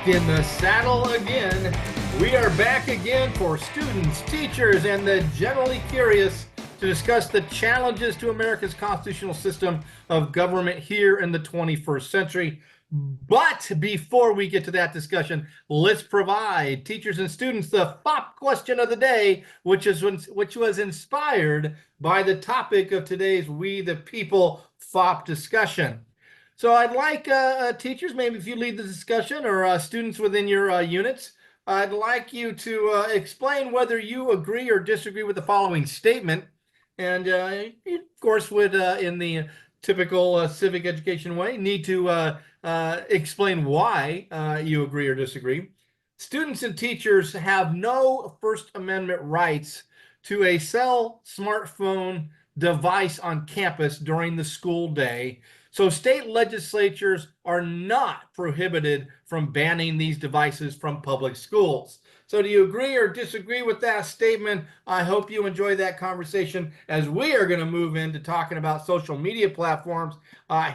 In the saddle again. We are back again for students, teachers, and the generally curious to discuss the challenges to America's constitutional system of government here in the 21st century. But before we get to that discussion, let's provide teachers and students the FOP question of the day, which was inspired by the topic of today's We the People FOP discussion. So I'd like teachers, maybe if you lead the discussion, or students within your units, I'd like you to explain whether you agree or disagree with the following statement. And you, of course, would, in the typical civic education way, need to explain why you agree or disagree. Students and teachers have no First Amendment rights to a cell smartphone device on campus during the school day. So state legislatures are not prohibited from banning these devices from public schools. So do you agree or disagree with that statement? I hope you enjoy that conversation as we are going to move into talking about social media platforms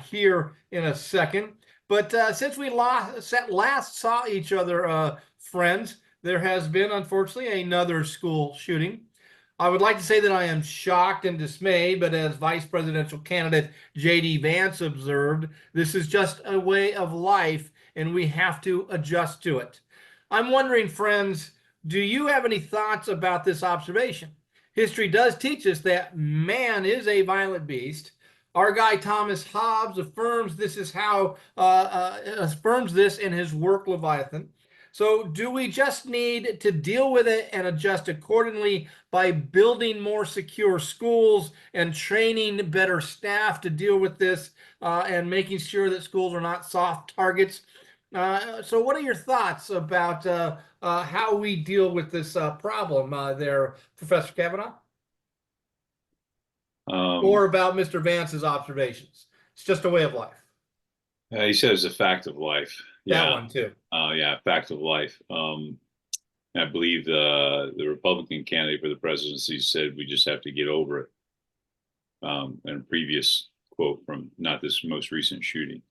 here in a second. But since we last saw each other, friends, there has been, unfortunately, another school shooting. I would like to say that I am shocked and dismayed, but as vice presidential candidate J.D. Vance observed, this is just a way of life and we have to adjust to it. I'm wondering, friends, do you have any thoughts about this observation? History does teach us that man is a violent beast. Our guy Thomas Hobbes affirms this in his work Leviathan. So do we just need to deal with it and adjust accordingly by building more secure schools and training better staff to deal with this and making sure that schools are not soft targets? So what are your thoughts about how we deal with this problem there, Professor Kavanaugh? Or about Mr. Vance's observations? It's just a way of life. He said it's a fact of life. That one too. Yeah, fact of life. I believe the Republican candidate for the presidency said we just have to get over it. And a previous quote from not this most recent shooting.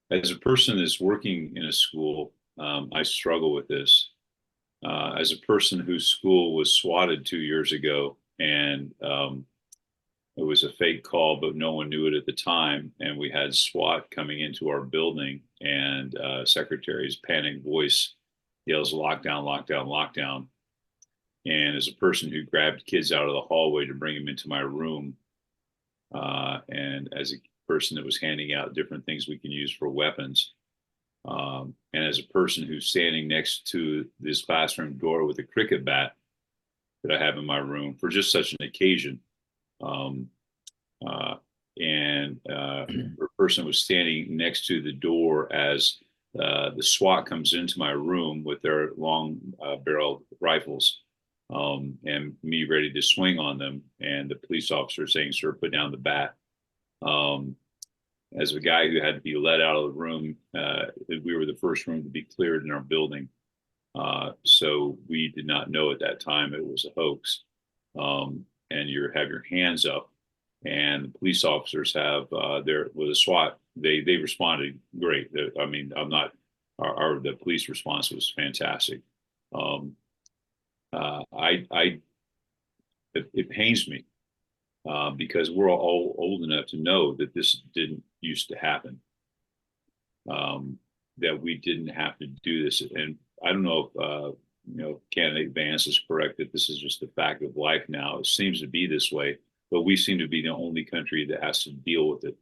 As a person that's working in a school, I struggle with this. As a person whose school was swatted 2 years ago, and it was a fake call, but no one knew it at the time. And we had SWAT coming into our building, and secretary's panic voice yells, "Lockdown, lockdown, lockdown." And as a person who grabbed kids out of the hallway to bring them into my room, and as a person that was handing out different things we can use for weapons, and as a person who's standing next to this classroom door with a cricket bat that I have in my room for just such an occasion, a person was standing next to the door as the SWAT comes into my room with their long barreled rifles, and me ready to swing on them, and the police officer saying, "Sir, put down the bat." As a guy who had to be let out of the room, we were the first room to be cleared in our building. So we did not know at that time it was a hoax. And you have your hands up, and the police officers have with a SWAT, they responded great. I mean, the police response was fantastic. It pains me because we're all old enough to know that this didn't used to happen. That we didn't have to do this, and I don't know if candidate Vance is correct that this is just a fact of life now. It seems to be this way, but we seem to be the only country that has to deal with it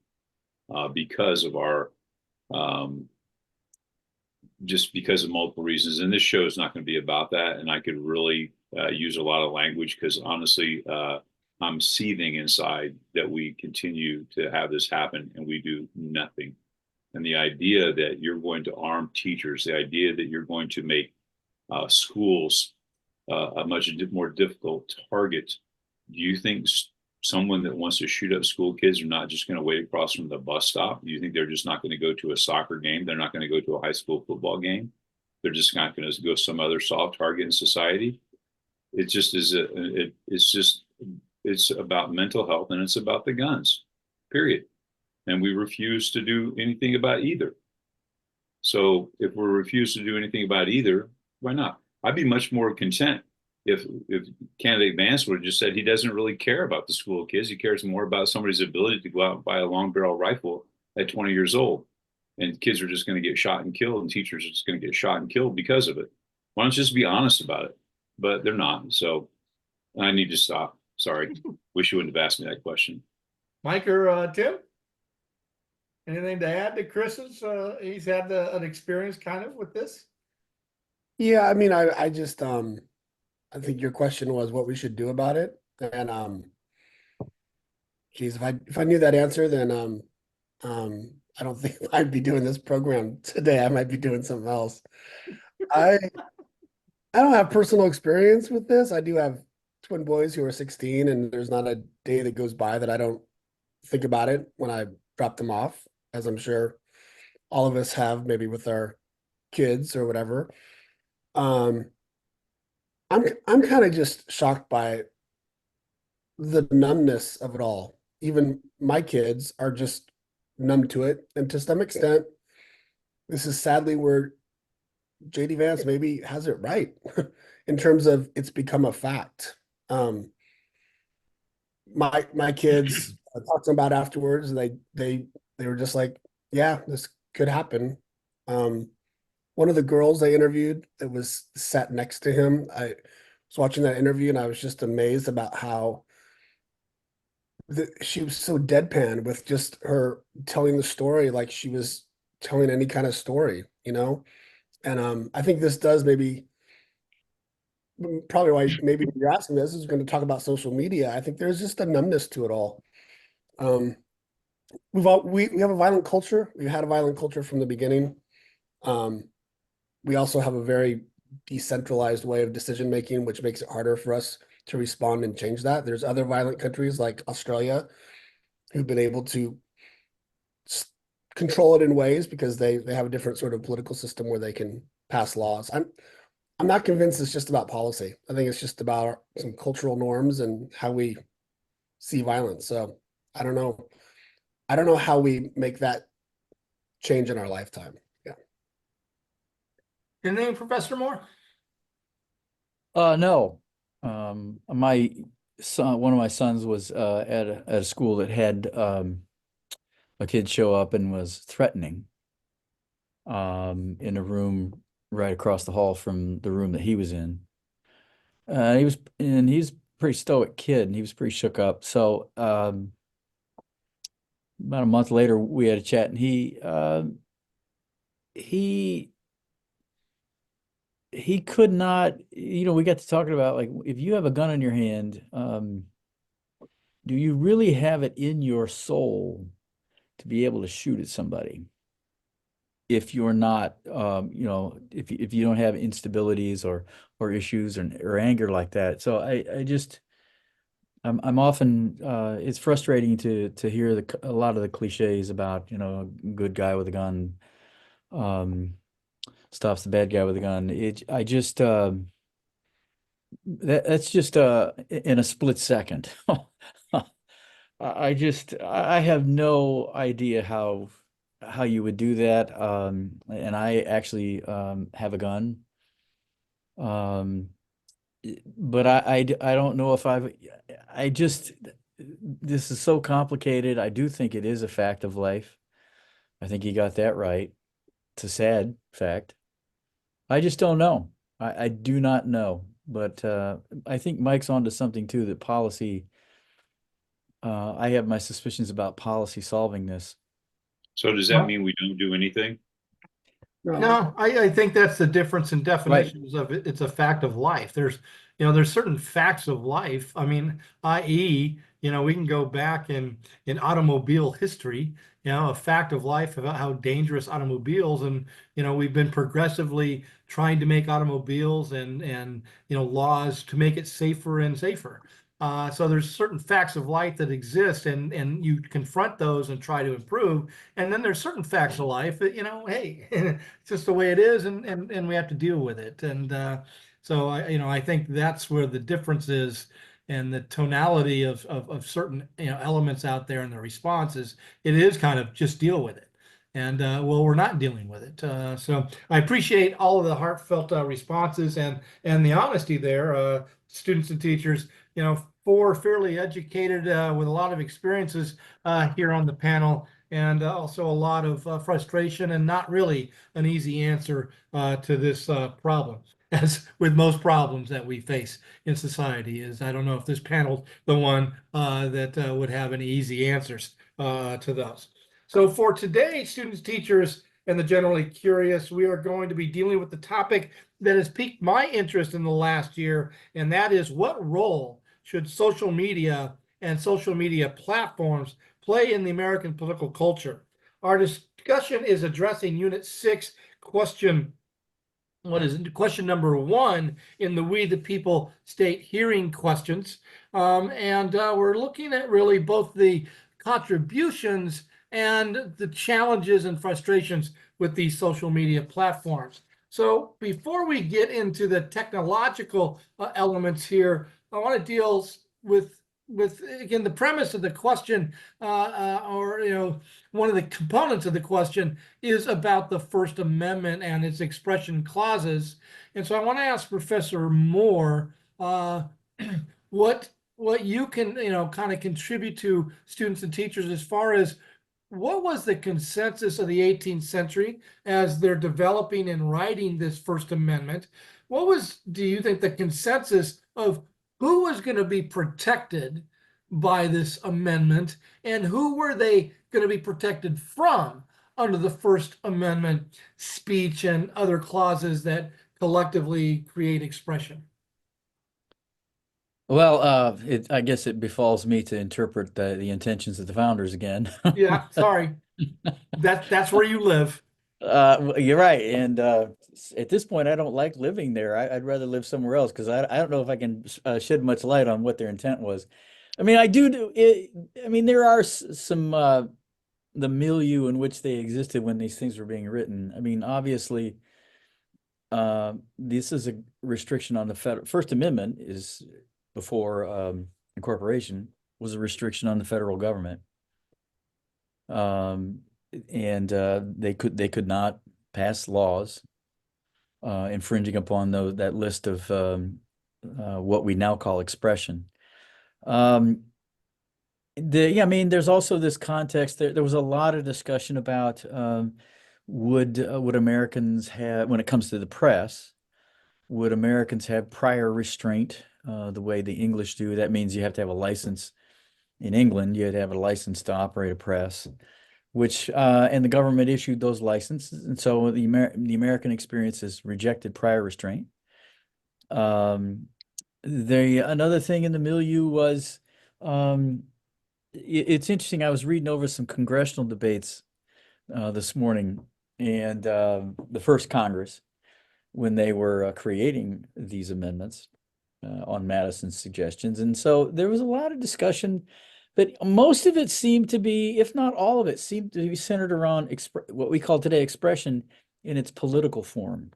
because of our just because of multiple reasons. And this show is not going to be about that. And I could really use a lot of language because honestly, I'm seething inside that we continue to have this happen and we do nothing. And the idea that you're going to arm teachers, the idea that you're going to make schools a much more difficult target. Do you think someone that wants to shoot up school kids are not just going to wait across from the bus stop? Do you think they're just not going to go to a soccer game? They're not going to go to a high school football game? They're just not going to go some other soft target in society? It just is. It's about mental health and it's about the guns, period. And we refuse to do anything about either. So if we're refused to do anything about either, why not? I'd be much more content if candidate Vance would have just said he doesn't really care about the school kids. He cares more about somebody's ability to go out and buy a long barrel rifle at 20 years old. And kids are just going to get shot and killed, and teachers are just going to get shot and killed because of it. Why don't you just be honest about it? But they're not. So I need to stop. Sorry. Wish you wouldn't have asked me that question. Mike or Tim? Anything to add to Chris's? He's had an experience kind of with this. Yeah, I mean, I just I think your question was what we should do about it. And geez, if I knew that answer, then I don't think I'd be doing this program today. I might be doing something else. I I don't have personal experience with this. I do have twin boys who are 16, and there's not a day that goes by that I don't think about it when I drop them off, as I'm sure all of us have, maybe with our kids or whatever. Um, I'm kind of just shocked by the numbness of it all. Even my kids are just numb to it, and to some extent, this is sadly where JD Vance maybe has it right in terms of it's become a fact. Um, my kids I talked to them about afterwards, and they were just like, yeah, this could happen. Um, one of the girls I interviewed that was sat next to him, I was watching that interview and I was just amazed about how she was so deadpan with just her telling the story like she was telling any kind of story, you know? And I think this does maybe probably why maybe you're asking this is going to talk about social media. I think there's just a numbness to it all. Um, we have a violent culture. We've had a violent culture from the beginning. We also have a very decentralized way of decision making, which makes it harder for us to respond and change that. There's other violent countries like Australia who've been able to control it in ways because they have a different sort of political system where they can pass laws. I'm not convinced it's just about policy. I think it's just about some cultural norms and how we see violence. So I don't know. I don't know how we make that change in our lifetime. Yeah. Your name, Professor Moore? No. My son, one of my sons was at a school that had a kid show up and was threatening in a room right across the hall from the room that he was in. He's a pretty stoic kid, and he was pretty shook up. So about a month later, we had a chat, and he could not, we got to talking about, like, if you have a gun in your hand, do you really have it in your soul to be able to shoot at somebody? If you're not, if you don't have instabilities or issues or anger like that. So I'm often, it's frustrating to hear a lot of the cliches about, a good guy with a gun, stops the bad guy with a gun. That's just in a split second. I have no idea how you would do that. And I actually have a gun. But I don't know if this is so complicated. I do think it is a fact of life. I think you got that right. It's a sad fact. I just don't know. I do not know. But I think Mike's onto something too, that policy, I have my suspicions about policy solving this. So does that mean we don't do anything? No, I think that's the difference in definitions of it. It's a fact of life. There's certain facts of life. I mean, i.e., we can go back in automobile history, a fact of life about how dangerous automobiles, and we've been progressively trying to make automobiles and laws to make it safer and safer. So there's certain facts of life that exist, and you confront those and try to improve. And then there's certain facts of life that, hey, it's just the way it is, and we have to deal with it. And so I think that's where the difference is, and the tonality of certain elements out there and the responses. It is kind of just deal with it. well, we're not dealing with it. So I appreciate all of the heartfelt responses and the honesty there, students and teachers. Four fairly educated with a lot of experiences here on the panel, and also a lot of frustration and not really an easy answer to this problem. As with most problems that we face in society, I don't know if this panel's the one that would have any easy answers to those. So for today, students, teachers, and the generally curious, we are going to be dealing with the topic that has piqued my interest in the last year, and that is, what role should social media and social media platforms play in the American political culture? Our discussion is addressing Unit 6, question number 1 in the We the People State hearing questions. And we're looking at really both the contributions and the challenges and frustrations with these social media platforms. So before we get into the technological elements here, I want to deal with again the premise of the question, or one of the components of the question is about the First Amendment and its expression clauses. And so I want to ask Professor Moore what you can kind of contribute to students and teachers as far as what was the consensus of the 18th century as they're developing and writing this First Amendment? What was, do you think, the consensus of who was going to be protected by this amendment, and who were they going to be protected from under the First Amendment speech and other clauses that collectively create expression? Well, I guess it befalls me to interpret the intentions of the founders again. Yeah, sorry. That's where you live. You're right. And at this point, I don't like living there. I'd rather live somewhere else, because I don't know if I can shed much light on what their intent was. I mean, I mean, there are some the milieu in which they existed when these things were being written. I mean, obviously, this is a restriction on the First Amendment is before incorporation was a restriction on the federal government. And they could not pass laws infringing upon that list of what we now call expression. I mean, there's also this context. There was a lot of discussion about would Americans have, when it comes to the press, would Americans have prior restraint the way the English do? That means you have to have a license. In England, you had to have a license to operate a press, which and the government issued those licenses, and so the American experience has rejected prior restraint. Another thing in the milieu was, it's interesting. I was reading over some congressional debates this morning, and the first Congress, when they were creating these amendments on Madison's suggestions, and so there was a lot of discussion. But most of it seemed to be, if not all of it, seemed to be centered around what we call today expression in its political form.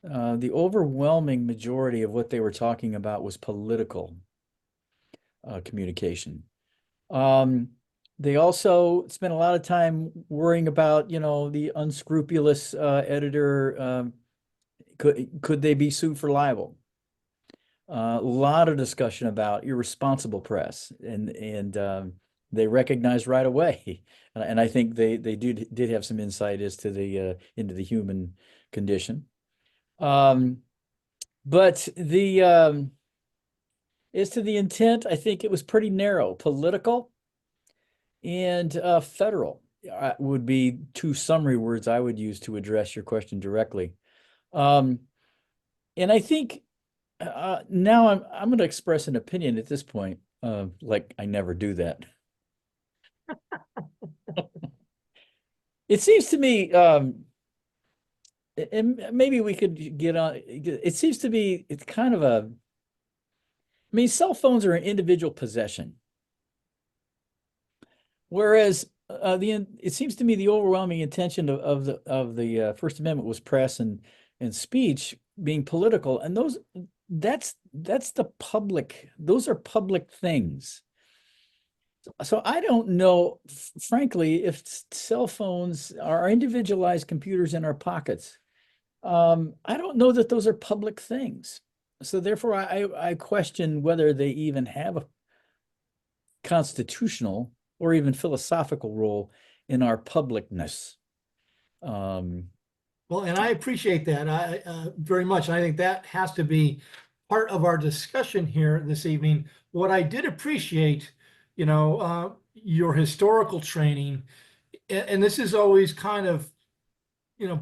The overwhelming majority of what they were talking about was political communication. They also spent a lot of time worrying about, the unscrupulous editor. Could they be sued for libel? A lot of discussion about irresponsible press, and they recognized right away, and I think they did have some insight as to into the human condition. But as to the intent, I think it was pretty narrow. Political and federal would be two summary words I would use to address your question directly. And I think now I'm going to express an opinion at this point, like I never do that. It seems to me, and maybe we could get on. It seems to be it's kind of I mean, cell phones are an individual possession, whereas it seems to me the overwhelming intention of the First Amendment was press and speech being political, and that's the public. Those are public things. So I don't know, frankly, if cell phones are individualized computers in our pockets. I don't know that those are public things. So therefore, I question whether they even have a constitutional or even philosophical role in our publicness. Well, and I appreciate that very much. And I think that has to be part of our discussion here this evening. What I did appreciate, your historical training, and this is always kind of,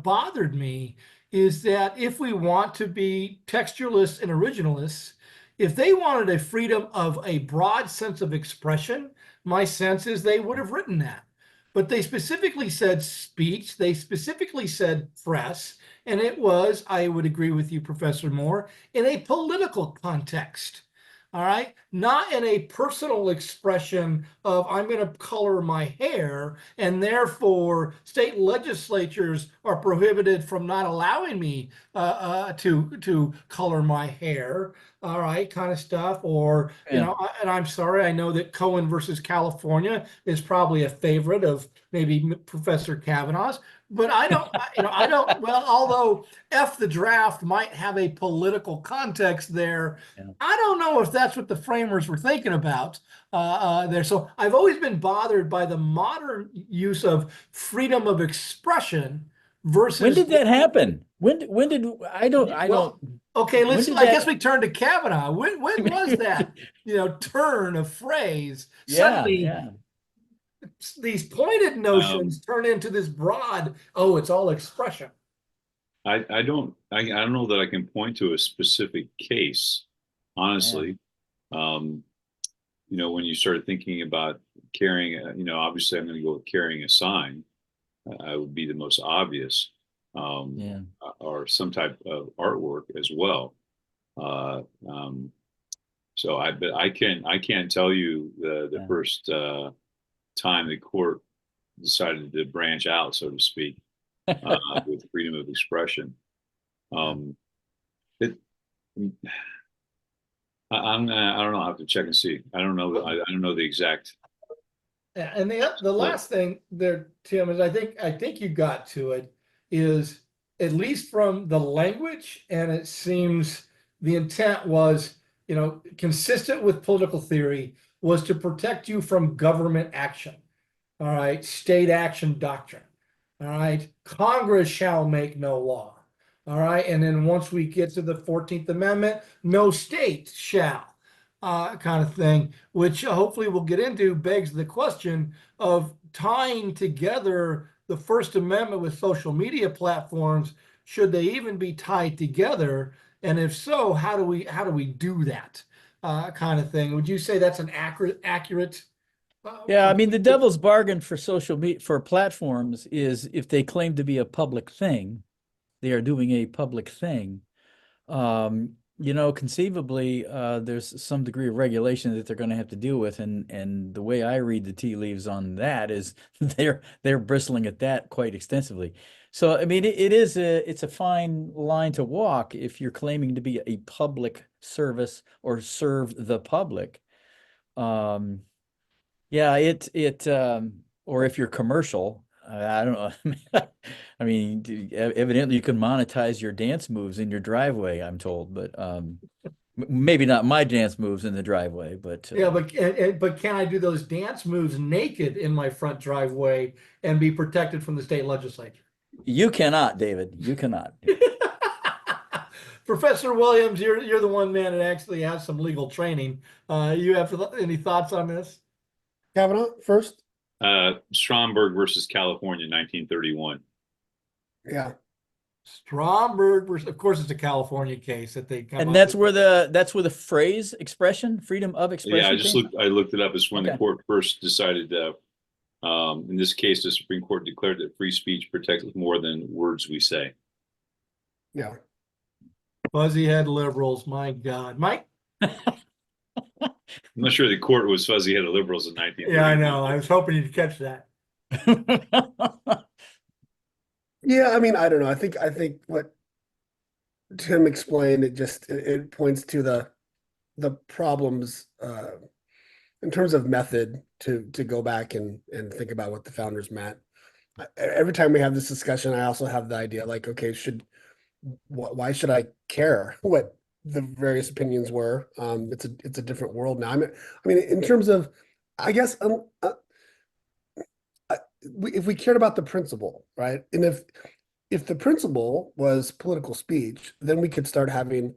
bothered me, is that if we want to be textualists and originalists, if they wanted a freedom of a broad sense of expression, my sense is they would have written that. But they specifically said speech, they specifically said press, and it was, I would agree with you, Professor Moore, in a political context. All right, not in a personal expression of I'm going to color my hair, and therefore state legislatures are prohibited from not allowing me to color my hair. All right, kind of stuff. Or Yeah. and I'm sorry, I know that Cohen versus California is probably a favorite of maybe Professor Kavanaugh's, but I don't. I don't. Well, although F the draft might have a political context there. Yeah. I don't know if that's what the framers were thinking about there. So I've always been bothered by the modern use of freedom of expression versus. When did that happen? When did I don't Okay, when let's. did I that- guess we turn to Kavanaugh. When was that? Turn of phrase. Yeah, Suddenly, yeah. these pointed notions turn into this broad. Oh, it's all expression. I don't know that I can point to a specific case, honestly. When you start thinking about carrying, obviously I'm going to go with carrying a sign. I would be the most obvious, or some type of artwork as well. So I can't tell you the first time the court decided to branch out, so to speak, with freedom of expression. I don't know. I have to check and see. I don't know. I don't know the exact. And the last thing there, Tim, is I think you got to it, is at least from the language, and it seems the intent was, consistent with political theory, was to protect you from government action. All right, state action doctrine. All right, Congress shall make no law. All right, and then once we get to the 14th Amendment, no state shall. Kind of thing, which hopefully we'll get into, begs the question of tying together the First Amendment with social media platforms. Should they even be tied together? And if so, how do we do that kind of thing? Would you say that's an accurate? Yeah, I mean, the devil's bargain for social media, for platforms, is if they claim to be a public thing, they are doing a public thing. Conceivably, there's some degree of regulation that they're going to have to deal with, and the way I read the tea leaves on that is they're bristling at that quite extensively. So, I mean, it's a fine line to walk if you're claiming to be a public service or serve the public. Or if you're commercial, I don't know. I mean, evidently you can monetize your dance moves in your driveway, I'm told, but maybe not my dance moves in the driveway, but yeah, but can I do those dance moves naked in my front driveway and be protected from the state legislature? You cannot, David. You cannot. Professor Williams, you're the one man that actually has some legal training. You have any thoughts on this? Kavanaugh first. Stromberg versus California, 1931. Yeah. Stromberg versus, of course, it's a California case that they come And up that's with. where the phrase expression, freedom of expression. Yeah, I looked it up. It's when Okay. the court first decided. In this case, the Supreme Court declared that free speech protects more than words we say. Yeah. Fuzzy head liberals, my God, Mike. I'm not sure the court was fuzzy-headed liberals in 1931. Yeah, I know. I was hoping you'd catch that. Yeah, I mean, I don't know. I think what Tim explained, it points to the problems in terms of method to go back and think about what the founders meant. Every time we have this discussion, I also have the idea like, okay, why should I care what the various opinions were? It's a different world now. I mean, in terms of, I guess, if we cared about the principle, right? And if the principle was political speech, then we could start having,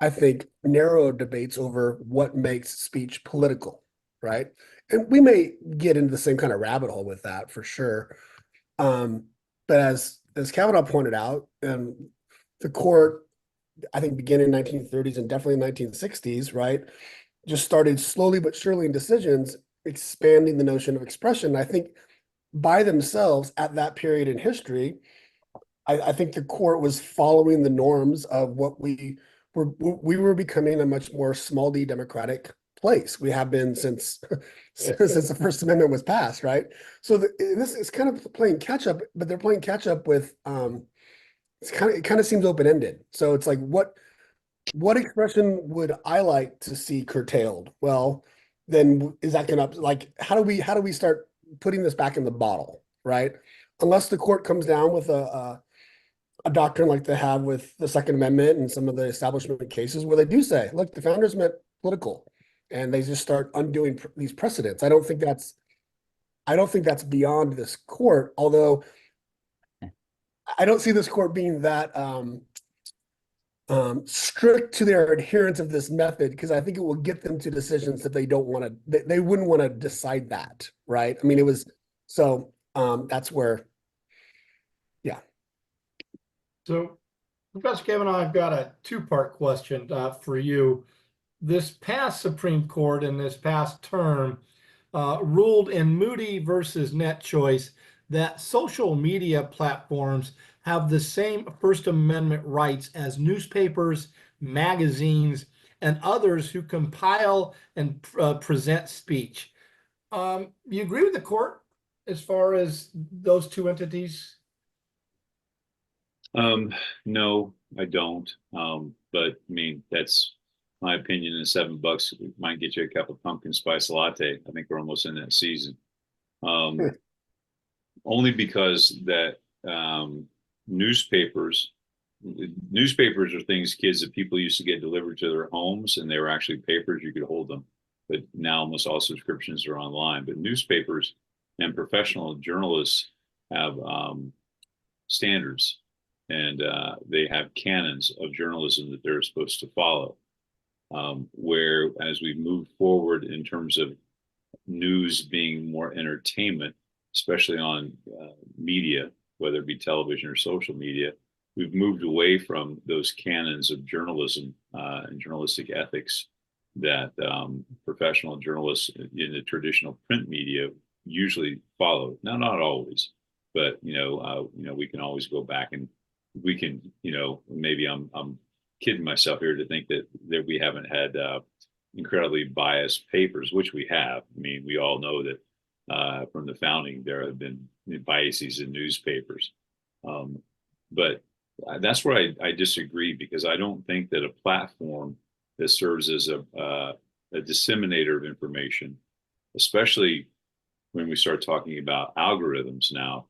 I think, narrow debates over what makes speech political, right? And we may get into the same kind of rabbit hole with that for sure. But as Kavanaugh pointed out, the court, I think, beginning in 1930s and definitely 1960s, right, just started slowly but surely in decisions expanding the notion of expression. I think by themselves at that period in history, I think the court was following the norms of what we were becoming a much more small d democratic place. We have been since the First Amendment was passed, right? So this is kind of playing catch up, but they're playing catch up with it kind of seems open-ended. So it's like what expression would I like to see curtailed? Well, then is that gonna, like, how do we start putting this back in the bottle, right? Unless the court comes down with a doctrine like they have with the Second Amendment and some of the establishment cases where they do say, look, the founders meant political, and they just start undoing these precedents. I don't think that's beyond this court, although I don't see this court being that strict to their adherence of this method, because I think it will get them to decisions that they don't want to, they wouldn't want to decide that, right? I mean, it was, so that's where, yeah. So, Professor Kavanaugh, I've got a two-part question for you. This past Supreme Court in this past term ruled in Moody versus Netchoice that social media platforms have the same First Amendment rights as newspapers, magazines, and others who compile and present speech. You agree with the court as far as those two entities? No, I don't. But I mean, that's my opinion. And $7 might get you a cup of pumpkin spice latte. I think we're almost in that season. Only because that newspapers are things, kids, that people used to get delivered to their homes, and they were actually papers. You could hold them, but now almost all subscriptions are online. But newspapers and professional journalists have standards, and they have canons of journalism that they're supposed to follow. Where as we move forward in terms of news being more entertainment, especially on media, whether it be television or social media, we've moved away from those canons of journalism and journalistic ethics that professional journalists in the traditional print media usually follow. Now, not always, but we can always go back and we can, maybe I'm kidding myself here to think that we haven't had incredibly biased papers, which we have. I mean, we all know that from the founding, there have been biases in newspapers. But that's where I disagree, because I don't think that a platform that serves as a disseminator of information, especially when we start talking about algorithms now,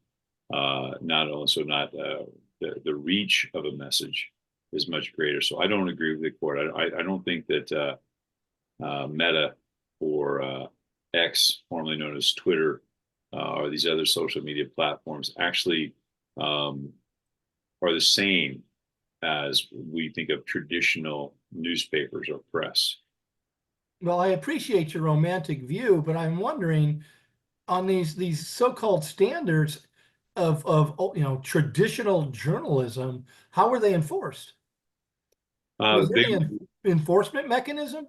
the reach of a message is much greater. So I don't agree with the court. I don't think that Meta or X, formerly known as Twitter, or these other social media platforms actually are the same as we think of traditional newspapers or press. Well, I appreciate your romantic view, but I'm wondering on these so-called standards of traditional journalism, how are they enforced? Was there any enforcement mechanism?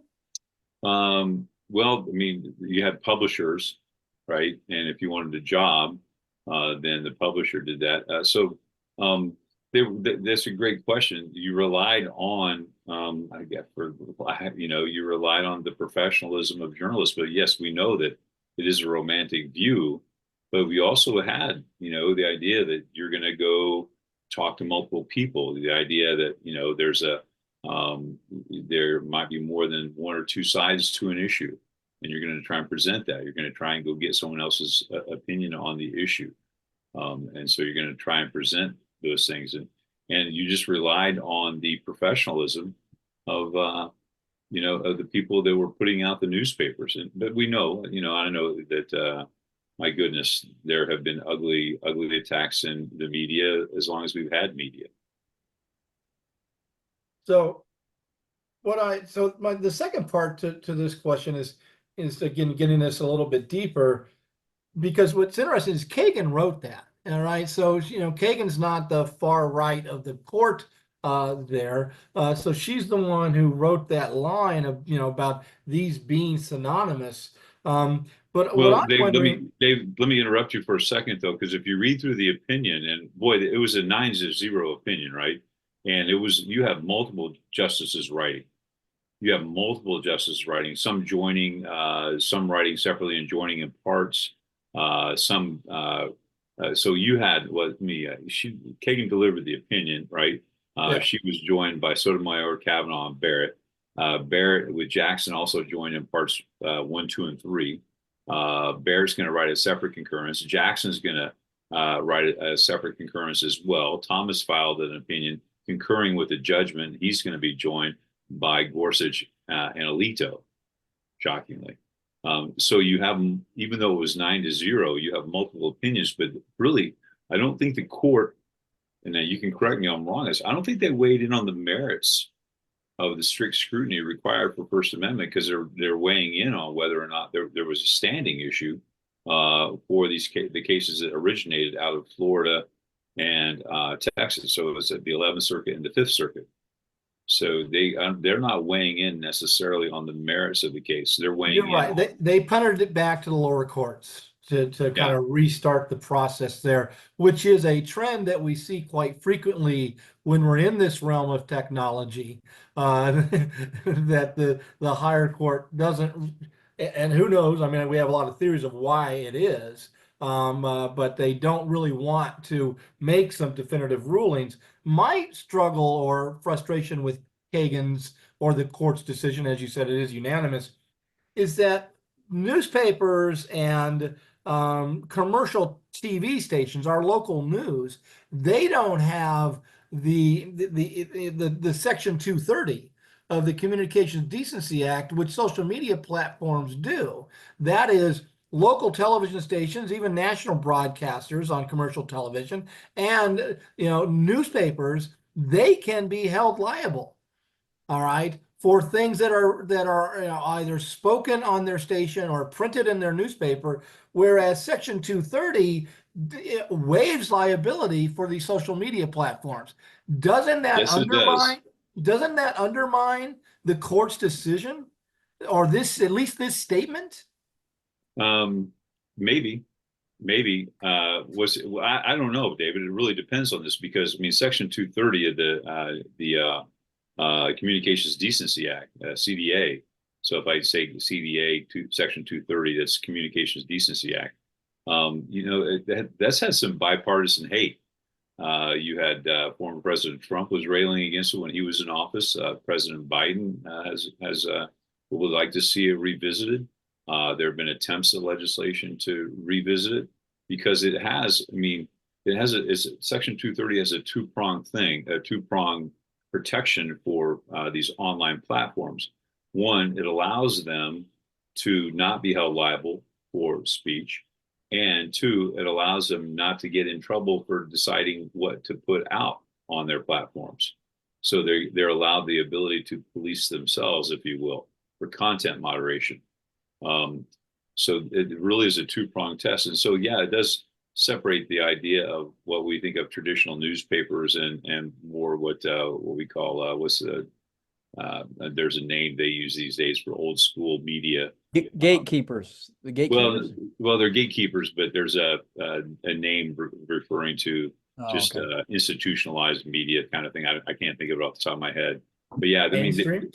Well, I mean, you had publishers, right? And if you wanted a job, then the publisher did that. That's a great question. You relied on, you relied on the professionalism of journalists. But yes, we know that it is a romantic view. But we also had, the idea that you're going to go talk to multiple people. The idea that there might be more than one or two sides to an issue. and you're going to try and present that. You're going to try and go get someone else's opinion on the issue. And so you're going to try and present those things. And you just relied on the professionalism of, of the people that were putting out the newspapers. But we know, I know that, my goodness, there have been ugly attacks in the media as long as we've had media. So the second part to this question is again getting this a little bit deeper, because what's interesting is Kagan wrote that. All right. So, Kagan's not the far right of the court there. So she's the one who wrote that line of, about these being synonymous. But well, what I'm wondering, let me interrupt you for a second, though, because if you read through the opinion, and boy, it was a 9-0 opinion, right? And you have multiple justices writing. You have multiple justices writing, some joining, some writing separately and joining in parts. So you had Kagan delivered the opinion, right? Yeah. She was joined by Sotomayor, Kavanaugh, and Barrett. Barrett with Jackson also joined in parts 1, 2, and 3. Barrett's going to write a separate concurrence. Jackson's going to write a separate concurrence as well. Thomas filed an opinion concurring with the judgment. He's going to be joined by Gorsuch and Alito, shockingly. So you have, even though it was 9-0, you have multiple opinions, but really, I don't think the court, and then you can correct me if I'm wrong, I don't think they weighed in on the merits of the strict scrutiny required for First Amendment, because they're weighing in on whether or not there was a standing issue for the cases that originated out of Florida and Texas. So it was at the 11th Circuit and the 5th Circuit. So they're not weighing in necessarily on the merits of the case. They're weighing you're in. right. They punted it back to the lower courts to kind of restart the process there, which is a trend that we see quite frequently when we're in this realm of technology, that the higher court doesn't, and who knows, I mean, we have a lot of theories of why it is, but they don't really want to make some definitive rulings. My struggle or frustration with Kagan's or the court's decision, as you said, it is unanimous, is that newspapers and commercial TV stations, our local news, they don't have the Section 230 of the Communications Decency Act, which social media platforms do. That is, local television stations, even national broadcasters on commercial television, and newspapers, they can be held liable, all right, for things that are either spoken on their station or printed in their newspaper, whereas Section 230 waives liability for these social media platforms. Doesn't that undermine the court's decision, or at least this statement? Maybe. I don't know, David. It really depends on this, because Section 230 of the Communications Decency Act, CDA. So if I say CDA to Section 230, that's Communications Decency Act. That's had some bipartisan hate. You had former President Trump was railing against it when he was in office. President Biden would like to see it revisited. There have been attempts at legislation to revisit it, because Section 230 has a two-pronged protection for these online platforms. One, it allows them to not be held liable for speech. And two, it allows them not to get in trouble for deciding what to put out on their platforms. So they're allowed the ability to police themselves, if you will, for content moderation. So it really is a two-pronged test. And so, yeah, it does separate the idea of what we think of traditional newspapers and more what we call there's a name they use these days for old school media. Gatekeepers. The gatekeepers. Well, they're gatekeepers, but there's a name referring to institutionalized media kind of thing. I can't think of it off the top of my head. But yeah, Mainstream?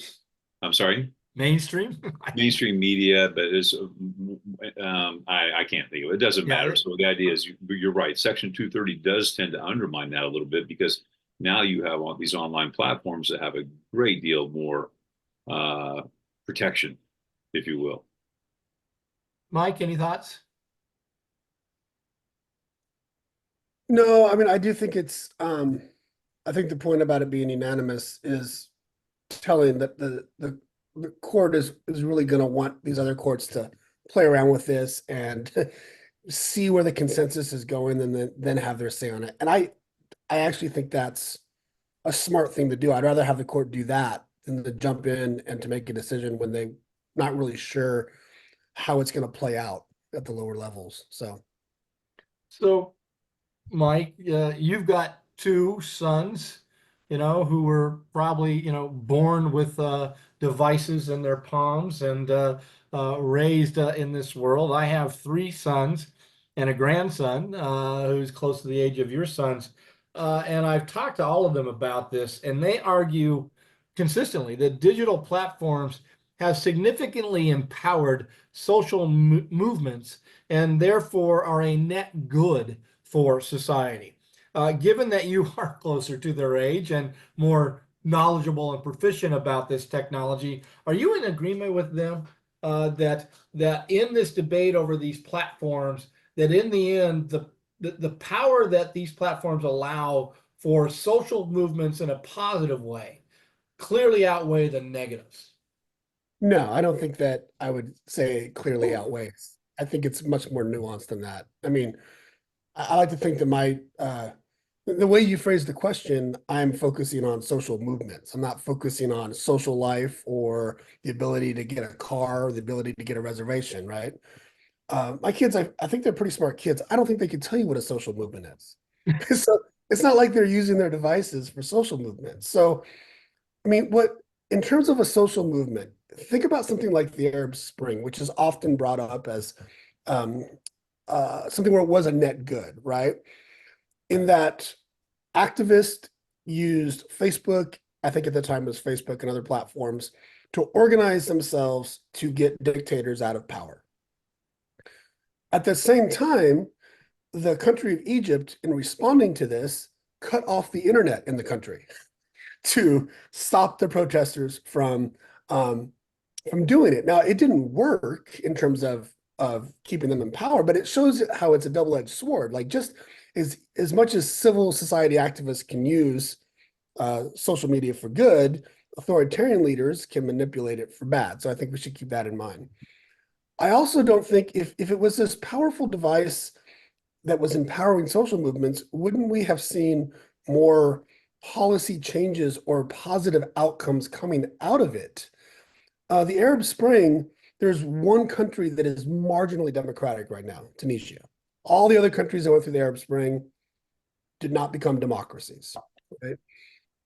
I'm sorry? Mainstream? Mainstream media, but it's I can't think of it. It doesn't matter. So the idea is you're right. Section 230 does tend to undermine that a little bit, because now you have all these online platforms that have a great deal more protection, if you will. Mike, any thoughts? No, I mean, I do think it's, I think the point about it being unanimous is telling that the court is really going to want these other courts to play around with this and see where the consensus is going and then have their say on it. And I actually think that's a smart thing to do. I'd rather have the court do that than to jump in and to make a decision when they're not really sure how it's going to play out at the lower levels. So, Mike, you've got two sons, who were probably, born with devices in their palms and raised in this world. I have three sons and a grandson who's close to the age of your sons. And I've talked to all of them about this, and they argue consistently that digital platforms have significantly empowered social movements and therefore are a net good for society. Given that you are closer to their age and more knowledgeable and proficient about this technology, are you in agreement with them that in this debate over these platforms, that in the end, the power that these platforms allow for social movements in a positive way clearly outweigh the negatives? No, I don't think that I would say it clearly outweighs. I think it's much more nuanced than that. I mean, I like to think that the way you phrase the question, I'm focusing on social movements. I'm not focusing on social life or the ability to get a car or the ability to get a reservation, right? My kids, I think they're pretty smart kids. I don't think they could tell you what a social movement is. So it's not like they're using their devices for social movements. So, I mean, in terms of a social movement, think about something like the Arab Spring, which is often brought up as um, something where it was a net good, right? In that activists used Facebook, I think at the time it was Facebook and other platforms, to organize themselves to get dictators out of power. At the same time, the country of Egypt, in responding to this, cut off the internet in the country to stop the protesters from doing it. Now, it didn't work in terms of keeping them in power, but it shows how it's a double-edged sword. Like, just as much as civil society activists can use social media for good, authoritarian leaders can manipulate it for bad. So I think we should keep that in mind. I also don't think if it was this powerful device that was empowering social movements, wouldn't we have seen more policy changes or positive outcomes coming out of it? The Arab Spring, there's one country that is marginally democratic right now, Tunisia. All the other countries that went through the Arab Spring did not become democracies. Right?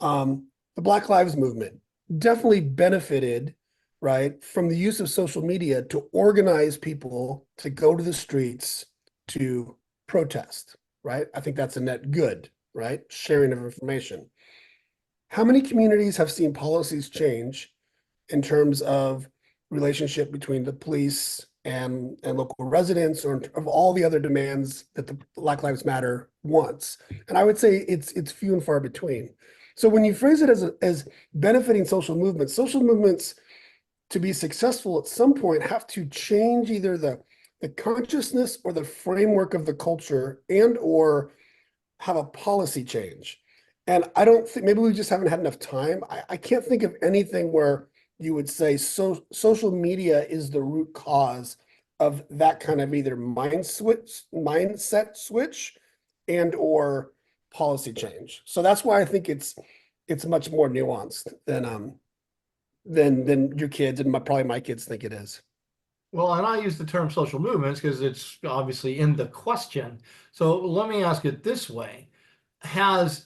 The Black Lives Movement definitely benefited, right, from the use of social media to organize people to go to the streets to protest, right? I think that's a net good, right? Sharing of information. How many communities have seen policies change in terms of relationship between the police and local residents, or of all the other demands that the Black Lives Matter wants? And I would say it's few and far between. So when you phrase it as benefiting social movements to be successful at some point have to change either the consciousness or the framework of the culture and or have a policy change. And I don't think, maybe we just haven't had enough time. I can't think of anything where you would say social media is the root cause of that kind of either mindset switch and or policy change. So that's why I think it's much more nuanced than your kids and probably my kids think it is. Well, and I use the term social movements because it's obviously in the question. So let me ask it this way. Have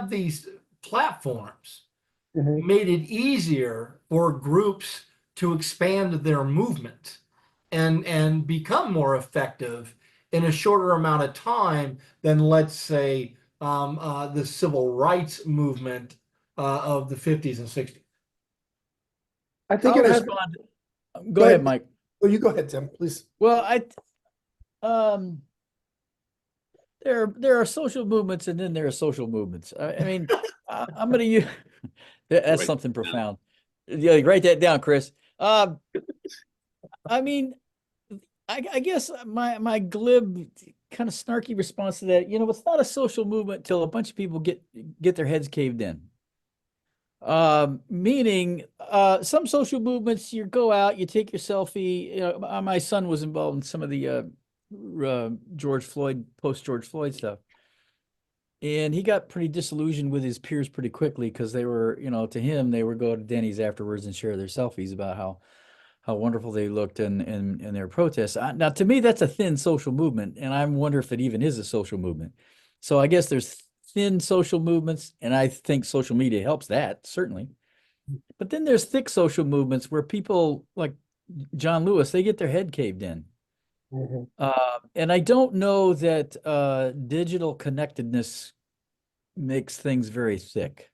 these platforms made it easier for groups to expand their movement and become more effective in a shorter amount of time than, let's say, the civil rights movement of the 50s and 60s? I think I'll it has. respond. Go ahead, Mike. Oh, you go ahead, Tim, please. Well, there are social movements and then there are social movements. I mean, I'm going to use that's Right. something profound. Yeah, write that down, Chris. I mean, I guess my glib kind of snarky response to that, it's not a social movement till a bunch of people get their heads caved in. Meaning, some social movements, you go out, you take your selfie. My son was involved in some of the George Floyd, post George Floyd stuff. And he got pretty disillusioned with his peers pretty quickly because they were, to him, they would go to Denny's afterwards and share their selfies about how wonderful they looked in their protests. Now, to me, that's a thin social movement, and I wonder if it even is a social movement. So I guess there's thin social movements, and I think social media helps that, certainly. But then there's thick social movements where people like John Lewis, they get their head caved in. Mhm. And I don't know that digital connectedness makes things very thick.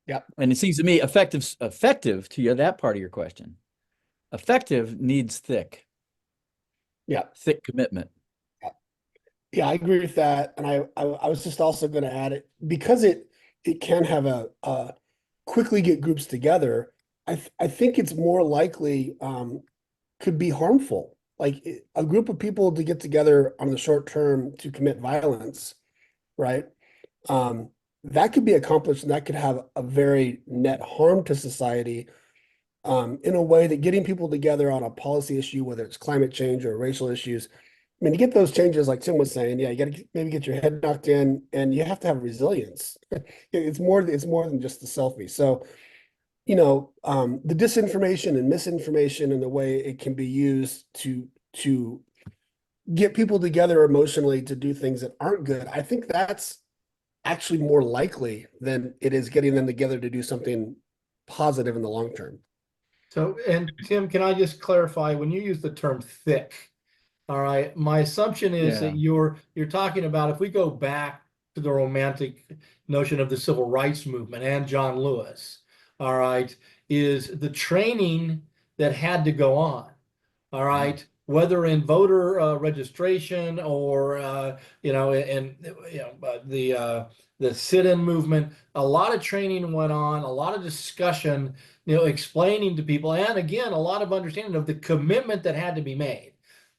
Yep. And it seems to me effective to you, that part of your question. Effective needs thick. Yeah. Thick commitment. Yeah, I agree with that. And I was just also going to add it because it can have a quickly get groups together. I think it's more likely could be harmful. Like a group of people to get together on the short term to commit violence, right? That could be accomplished and that could have a very net harm to society in a way that getting people together on a policy issue, whether it's climate change or racial issues, I mean, to get those changes, like Tim was saying, yeah, you got to maybe get your head knocked in, and you have to have resilience. It's more than just the selfie. So, the disinformation and misinformation and the way it can be used to get people together emotionally to do things that aren't good. I think that's actually more likely than it is getting them together to do something positive in the long term. So, and Tim, can I just clarify when you use the term thick? All right, my assumption is that you're talking about if we go back to the romantic notion of the civil rights movement and John Lewis, all right, is the training that had to go on, all right, whether in voter registration or the sit-in movement, a lot of training went on, a lot of discussion, explaining to people, and again, a lot of understanding of the commitment that had to be made.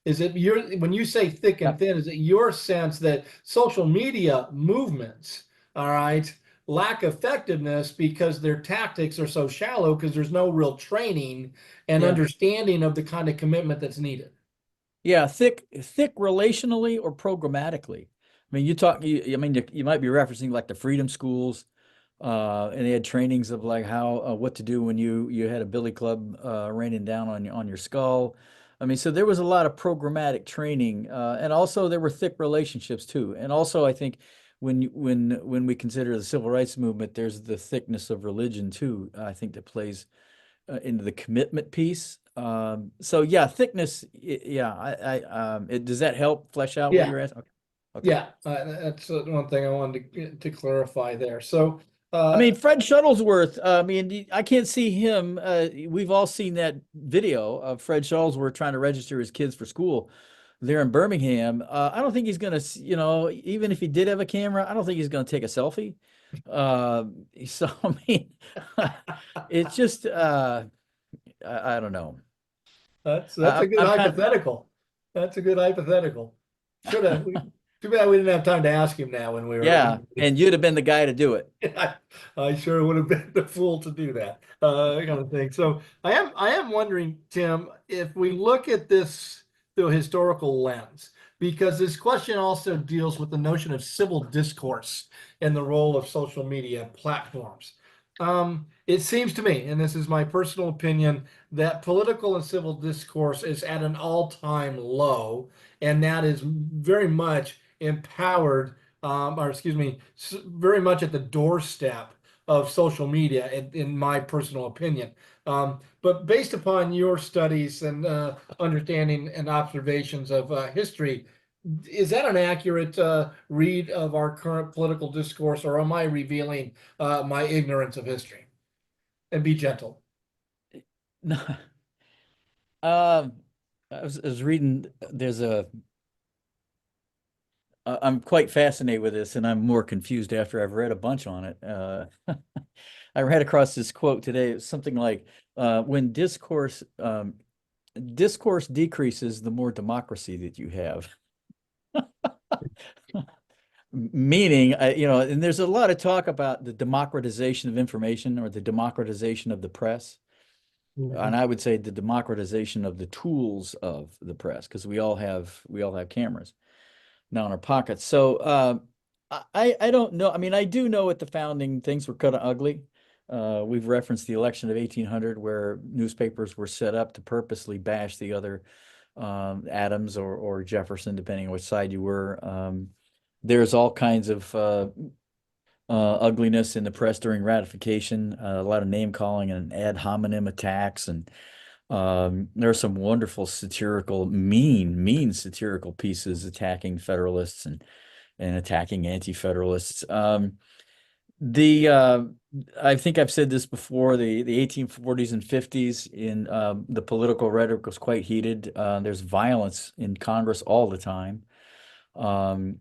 Is it when you say thick and thin, is it your sense that social media movements, all right, lack effectiveness because their tactics are so shallow because there's no real training and understanding of the kind of commitment that's needed? Yeah, thick relationally or programmatically. I mean, you might be referencing like the freedom schools, and they had trainings of like how what to do when you had a billy club raining down on your skull. I mean, so there was a lot of programmatic training, and also there were thick relationships too. And also, I think when we consider the civil rights movement, there's the thickness of religion too. I think that plays into the commitment piece. So yeah, thickness. Does that help flesh out what you're asking? Okay. Yeah, that's one thing I wanted to clarify there. So, I mean, Fred Shuttlesworth, I mean, I can't see him. We've all seen that video of Fred Shuttlesworth trying to register his kids for school there in Birmingham. I don't think he's going to, even if he did have a camera, I don't think he's going to take a selfie. So, I mean, it's just, I don't know. That's a good hypothetical. That's a good hypothetical. Should have. Too bad we didn't have time to ask him now when we were. Yeah, and you'd have been the guy to do it. I sure would have been the fool to do that kind of thing. So I am wondering, Tim, if we look at this through a historical lens, because this question also deals with the notion of civil discourse and the role of social media platforms. It seems to me, and this is my personal opinion, that political and civil discourse is at an all-time low, and that is very much empowered, very much at the doorstep of social media, in my personal opinion. But based upon your studies and understanding and observations of history, is that an accurate read of our current political discourse, or am I revealing my ignorance of history? And be gentle. No. I was reading, I'm quite fascinated with this, and I'm more confused after I've read a bunch on it. I read across this quote today. It was something like, when discourse discourse decreases the more democracy that you have. Meaning, and there's a lot of talk about the democratization of information or the democratization of the press. And I would say the democratization of the tools of the press, because we all have cameras now in our pockets. So I don't know. I mean, I do know at the founding things were kind of ugly. We've referenced the election of 1800, where newspapers were set up to purposely bash the other Adams or Jefferson, depending on which side you were. There's all kinds of ugliness in the press during ratification, a lot of name calling and ad hominem attacks, and there are some wonderful satirical, mean satirical pieces attacking Federalists and attacking anti-Federalists. I think I've said this before, the 1840s and 50s in the political rhetoric was quite heated. There's violence in Congress all the time. And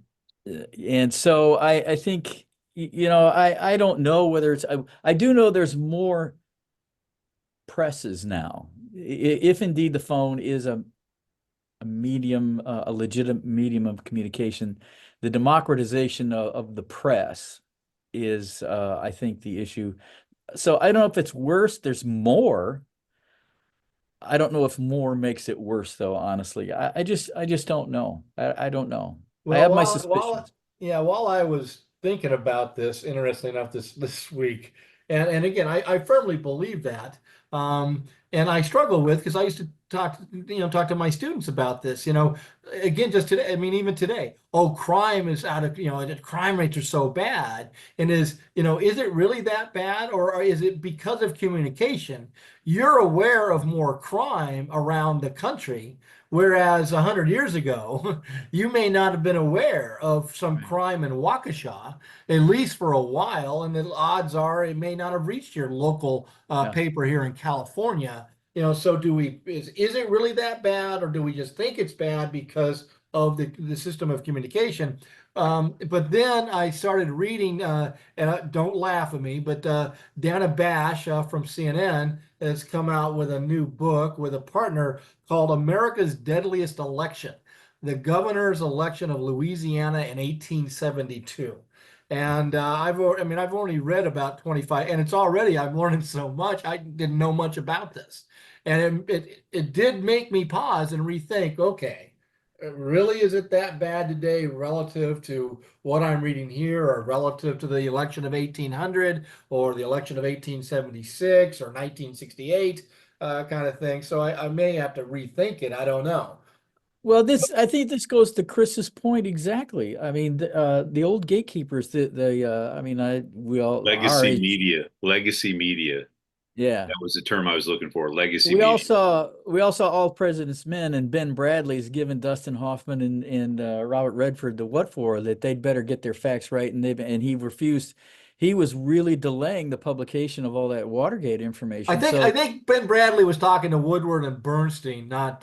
so I think, I don't know whether I do know there's more presses now. If indeed the phone is a medium, a legitimate medium of communication, the democratization of the press is, I think, the issue. So I don't know if it's worse. There's more. I don't know if more makes it worse, though, honestly. I just don't know. I don't know. I Well, have my suspicions. while I was thinking about this, interesting enough, this week, and again, I firmly believe that, and I struggle with, because I used to talk to my students about this, again, just today. I mean, even today, oh, crime is out of, the crime rates are so bad, and is it really that bad, or is it because of communication? You're aware of more crime around the country, whereas 100 years ago, you may not have been aware of some crime in Waukesha, at least for a while, and the odds are it may not have reached your local Yeah. paper here in California. So is it really that bad, or do we just think it's bad because of the system of communication? But then I started reading, and don't laugh at me, but Dana Bash from CNN has come out with a new book with a partner called America's Deadliest Election: The Governor's Election of Louisiana in 1872. And I've only read about 25, and I'm learning so much. I didn't know much about this. And it did make me pause and rethink, okay, really, is it that bad today relative to what I'm reading here, or relative to the election of 1800, or the election of 1876 or 1968 kind of thing? So I may have to rethink it. I don't know. Well, I think this goes to Chris's point exactly. I mean, the old gatekeepers, we all our Legacy age, media. yeah. That was the term I was looking for. Legacy We all media. saw All President's Men, and Ben Bradley's given Dustin Hoffman and Robert Redford the what for, that they'd better get their facts right, and he refused. He was really delaying the publication of all that Watergate information. I think Ben Bradley was talking to Woodward and Bernstein, not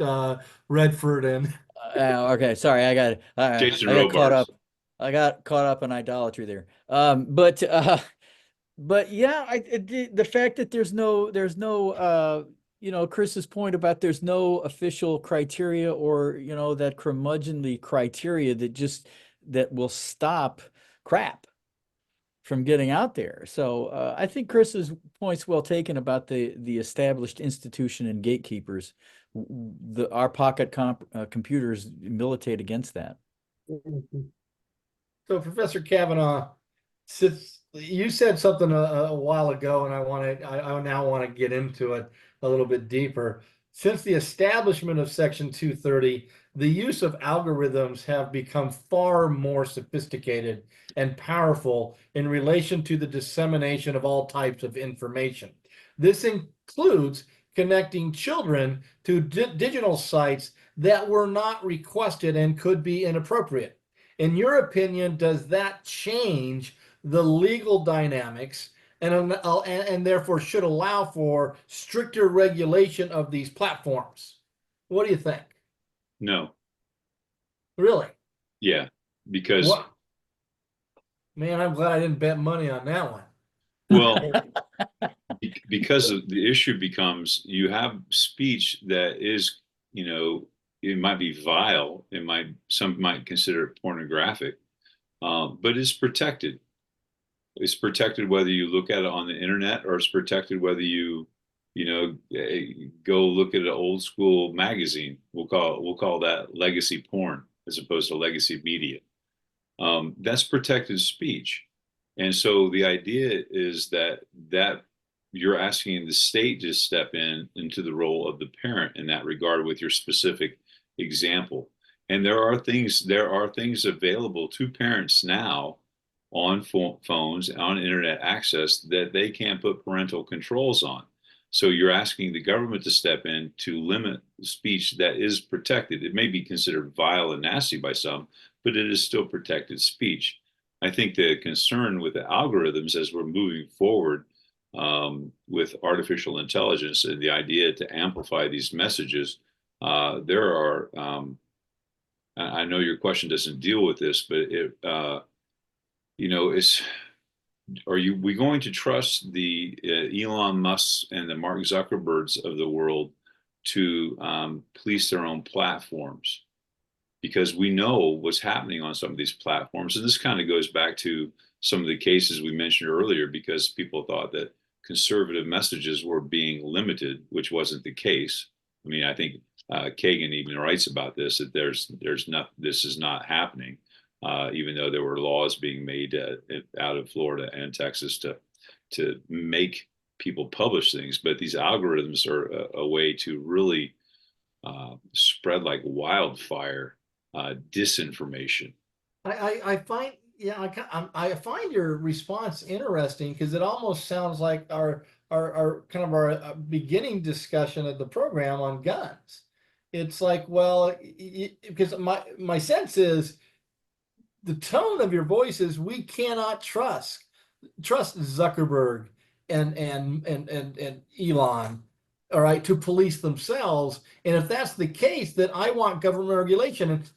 Redford and. Okay, sorry, I got Jason I got caught Robards. up. I got caught up in idolatry there. But yeah, the fact that there's no Chris's point about there's no official criteria, or that curmudgeonly criteria that will stop crap from getting out there. So I think Chris's point's well taken about the established institution and gatekeepers. Our pocket computers militate against that. So, Professor Kavanaugh, since you said something a while ago, and I now want to get into it a little bit deeper. Since the establishment of Section 230, the use of algorithms have become far more sophisticated and powerful in relation to the dissemination of all types of information. This includes connecting children to digital sites that were not requested and could be inappropriate. In your opinion, does that change the legal dynamics and therefore should allow for stricter regulation of these platforms? What do you think? No. Really? Yeah, because What? Man, I'm glad I didn't bet money on that one. well, because of the issue becomes you have speech that is, it might be vile. Some might consider it pornographic, but it's protected. It's protected whether you look at it on the internet, or it's protected whether you go look at an old school magazine. We'll call that legacy porn as opposed to legacy media. That's protected speech. And so the idea is that you're asking the state to step into the role of the parent in that regard with your specific example. And there are things available to parents now on phones, on internet access, that they can't put parental controls on. So you're asking the government to step in to limit speech that is protected. It may be considered vile and nasty by some, but it is still protected speech. I think the concern with the algorithms as we're moving forward with artificial intelligence and the idea to amplify these messages, there are, I know your question doesn't deal with this, but we going to trust the Elon Musk and the Mark Zuckerbergs of the world to police their own platforms? Because we know what's happening on some of these platforms. And this kind of goes back to some of the cases we mentioned earlier, because people thought that conservative messages were being limited, which wasn't the case. I mean, I think Kagan even writes about this, that this is not happening, even though there were laws being made out of Florida and Texas to make people publish things. But these algorithms are a way to really spread like wildfire disinformation. I find, I find your response interesting, because it almost sounds like our beginning discussion of the program on guns. It's like, well, because my sense is the tone of your voice is we cannot trust Zuckerberg and Elon, all right, to police themselves. And if that's the case, then I want government regulation. And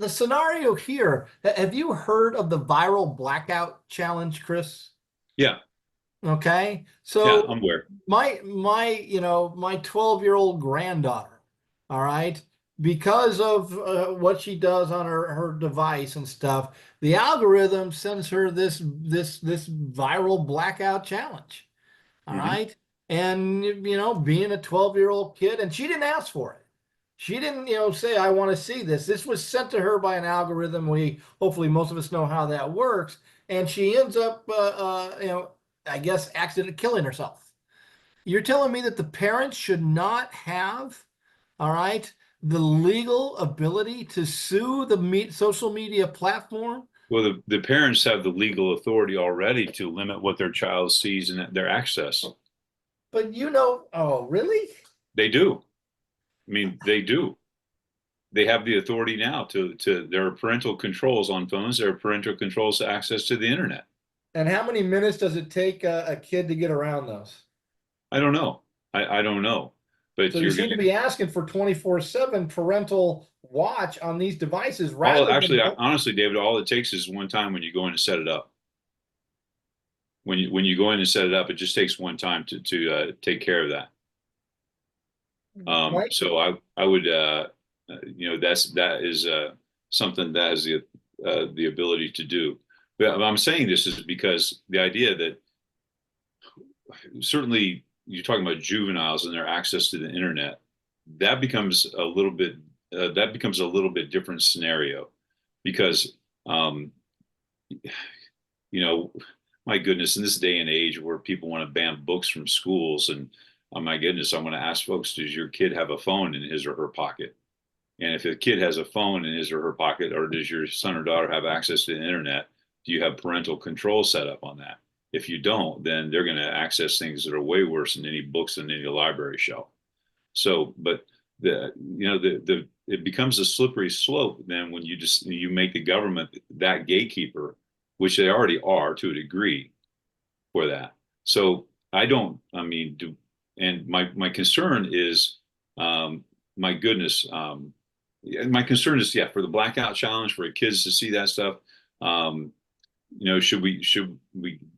the scenario here, have you heard of the viral blackout challenge, Chris? Yeah. Okay. So yeah, I'm aware. My 12-year-old granddaughter, all right, because of what she does on her device and stuff, the algorithm sends her this viral blackout challenge. All right. And, being a 12-year-old kid, and she didn't ask for it. She didn't, say, I want to see this. This was sent to her by an algorithm. Hopefully most of us know how that works. And she ends up, I guess, accidentally killing herself. You're telling me that the parents should not have, all right, the legal ability to sue the social media platform? Well, the parents have the legal authority already to limit what their child sees and their access. But oh, really? They do. I mean, they do. They have the authority now there are parental controls on phones. There are parental controls to access to the internet. And how many minutes does it take a kid to get around those? I don't know. I don't know. But so you seem to be asking for 24/7 parental watch on these devices. Honestly, David, all it takes is one time when you go in and set it up. When you go in and set it up, it just takes one time to take care of that. Right. So I would that is something that has the ability to do. But I'm saying this is because the idea that certainly you're talking about juveniles and their access to the internet, that becomes a little bit different scenario, because my goodness, in this day and age where people want to ban books from schools, and oh my goodness, I'm going to ask folks, does your kid have a phone in his or her pocket? And if a kid has a phone in his or her pocket, or does your son or daughter have access to the internet, do you have parental control set up on that? If you don't, then they're going to access things that are way worse than any books in any library shelf. So, but it becomes a slippery slope then when you make the government that gatekeeper, which they already are to a degree for that. So and my concern is, my goodness, my concern is, for the blackout challenge, for kids to see that stuff. Should we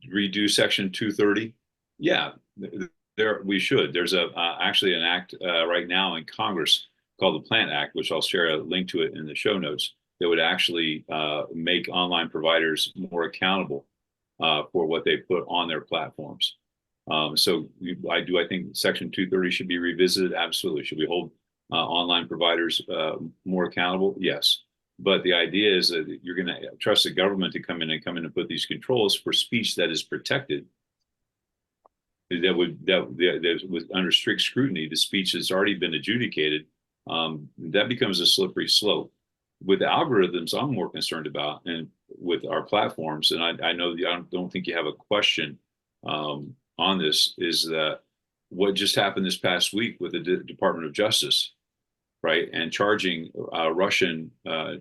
redo Section 230? Yeah, we should. There's actually an act right now in Congress called the Plant Act, which I'll share a link to it in the show notes, that would actually make online providers more accountable for what they put on their platforms. So I think Section 230 should be revisited. Absolutely. Should we hold online providers more accountable? Yes. But the idea is that you're going to trust the government to come in and put these controls for speech that is protected. That with under strict scrutiny, the speech has already been adjudicated. That becomes a slippery slope. With the algorithms, I'm more concerned about, and with our platforms, and I know I don't think you have a question on this, is that what just happened this past week with the Department of Justice, right? And charging a Russian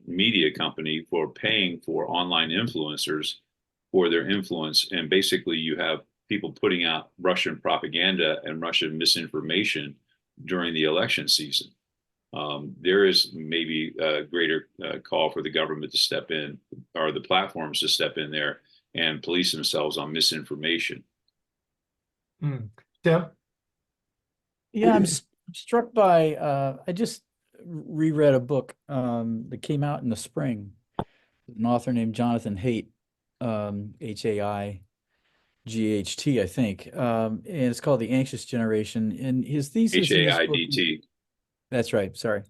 media company for paying for online influencers for their influence. And basically you have people putting out Russian propaganda and Russian misinformation during the election season. There is maybe a greater call for the government to step in, or the platforms to step in there and police themselves on misinformation. Tim? Yeah, I'm struck by, I just reread a book that came out in the spring, an author named Jonathan Haidt, Haight, I think, and it's called The Anxious Generation. And his thesis in this book, Haidt. that's right, sorry.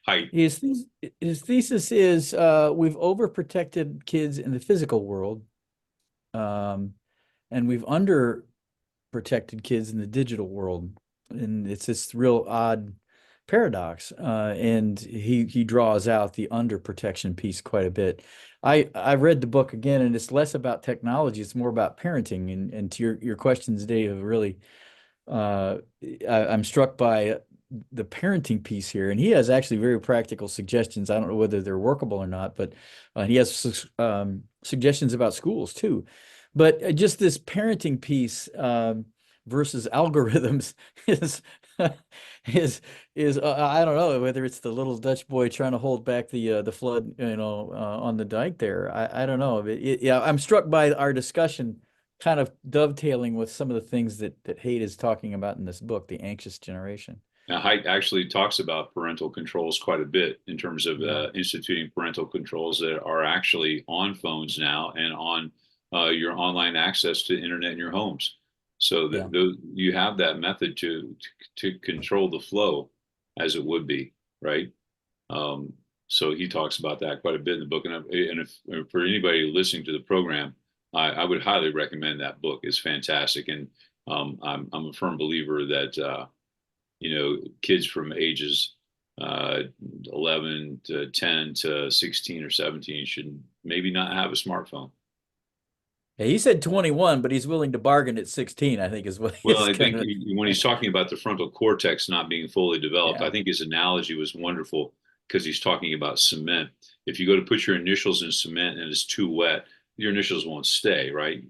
Height. His thesis is we've overprotected kids in the physical world, and we've underprotected kids in the digital world. And it's this real odd paradox. And he draws out the underprotection piece quite a bit. I read the book again, and it's less about technology, it's more about parenting. And to your questions, Dave, really, I'm struck by the parenting piece here, and he has actually very practical suggestions. I don't know whether they're workable or not, but he has suggestions about schools too. But just this parenting piece versus algorithms is I don't know whether it's the little Dutch boy trying to hold back the flood, on the dike there. I don't know. Yeah, I'm struck by our discussion kind of dovetailing with some of the things that Haidt is talking about in this book, The Anxious Generation. Now, Haidt actually talks about parental controls quite a bit in terms of instituting parental controls that are actually on phones now and on your online access to internet in your homes. So that you have that method to control the flow, as it would be, right? So he talks about that quite a bit in the book. And if for anybody listening to the program, I would highly recommend that book. It's fantastic. And I'm a firm believer that kids from ages 11 to 10 to 16 or 17 should maybe not have a smartphone. Yeah, he said 21, but he's willing to bargain at 16, I think is what Well, I think when he's talking about the frontal cortex not being fully developed, I think his analogy was wonderful because he's talking about cement. If you go to put your initials in cement and it's too wet, your initials won't stay, right?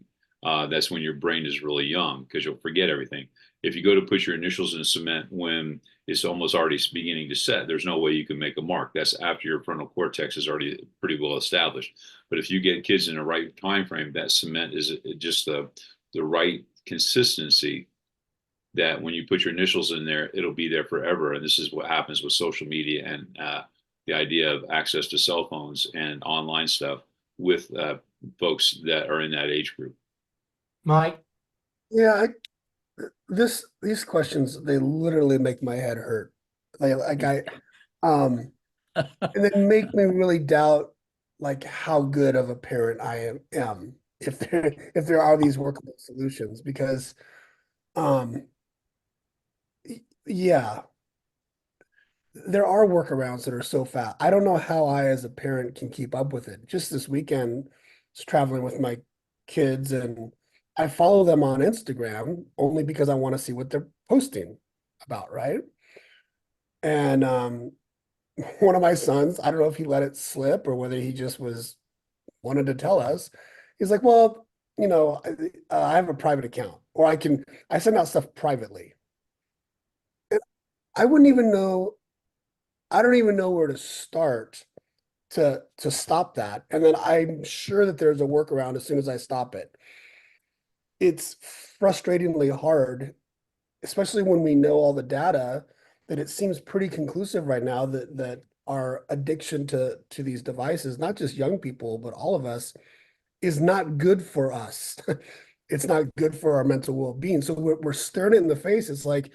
That's when your brain is really young because you'll forget everything. If you go to put your initials in cement when it's almost already beginning to set, there's no way you can make a mark. That's after your frontal cortex is already pretty well established. But if you get kids in the right time frame, that cement is just the right consistency that when you put your initials in there, it'll be there forever. And this is what happens with social media and the idea of access to cell phones and online stuff with folks that are in that age group. Mike? Yeah, these questions, they literally make my head hurt. And they make me really doubt how good of a parent I am if there are these workable solutions, because yeah, there are workarounds that are so fast. I don't know how I as a parent can keep up with it. Just this weekend, I was traveling with my kids, and I follow them on Instagram only because I want to see what they're posting about, right? And one of my sons, I don't know if he let it slip or whether he just wanted to tell us. He's like, well, I have a private account, or I send out stuff privately. And I don't even know where to start to stop that. And then I'm sure that there's a workaround as soon as I stop it. it's frustratingly hard, especially when we know all the data, that it seems pretty conclusive right now that our addiction to these devices, not just young people, but all of us, is not good for us. It's not good for our mental well-being. So we're staring it in the face. It's like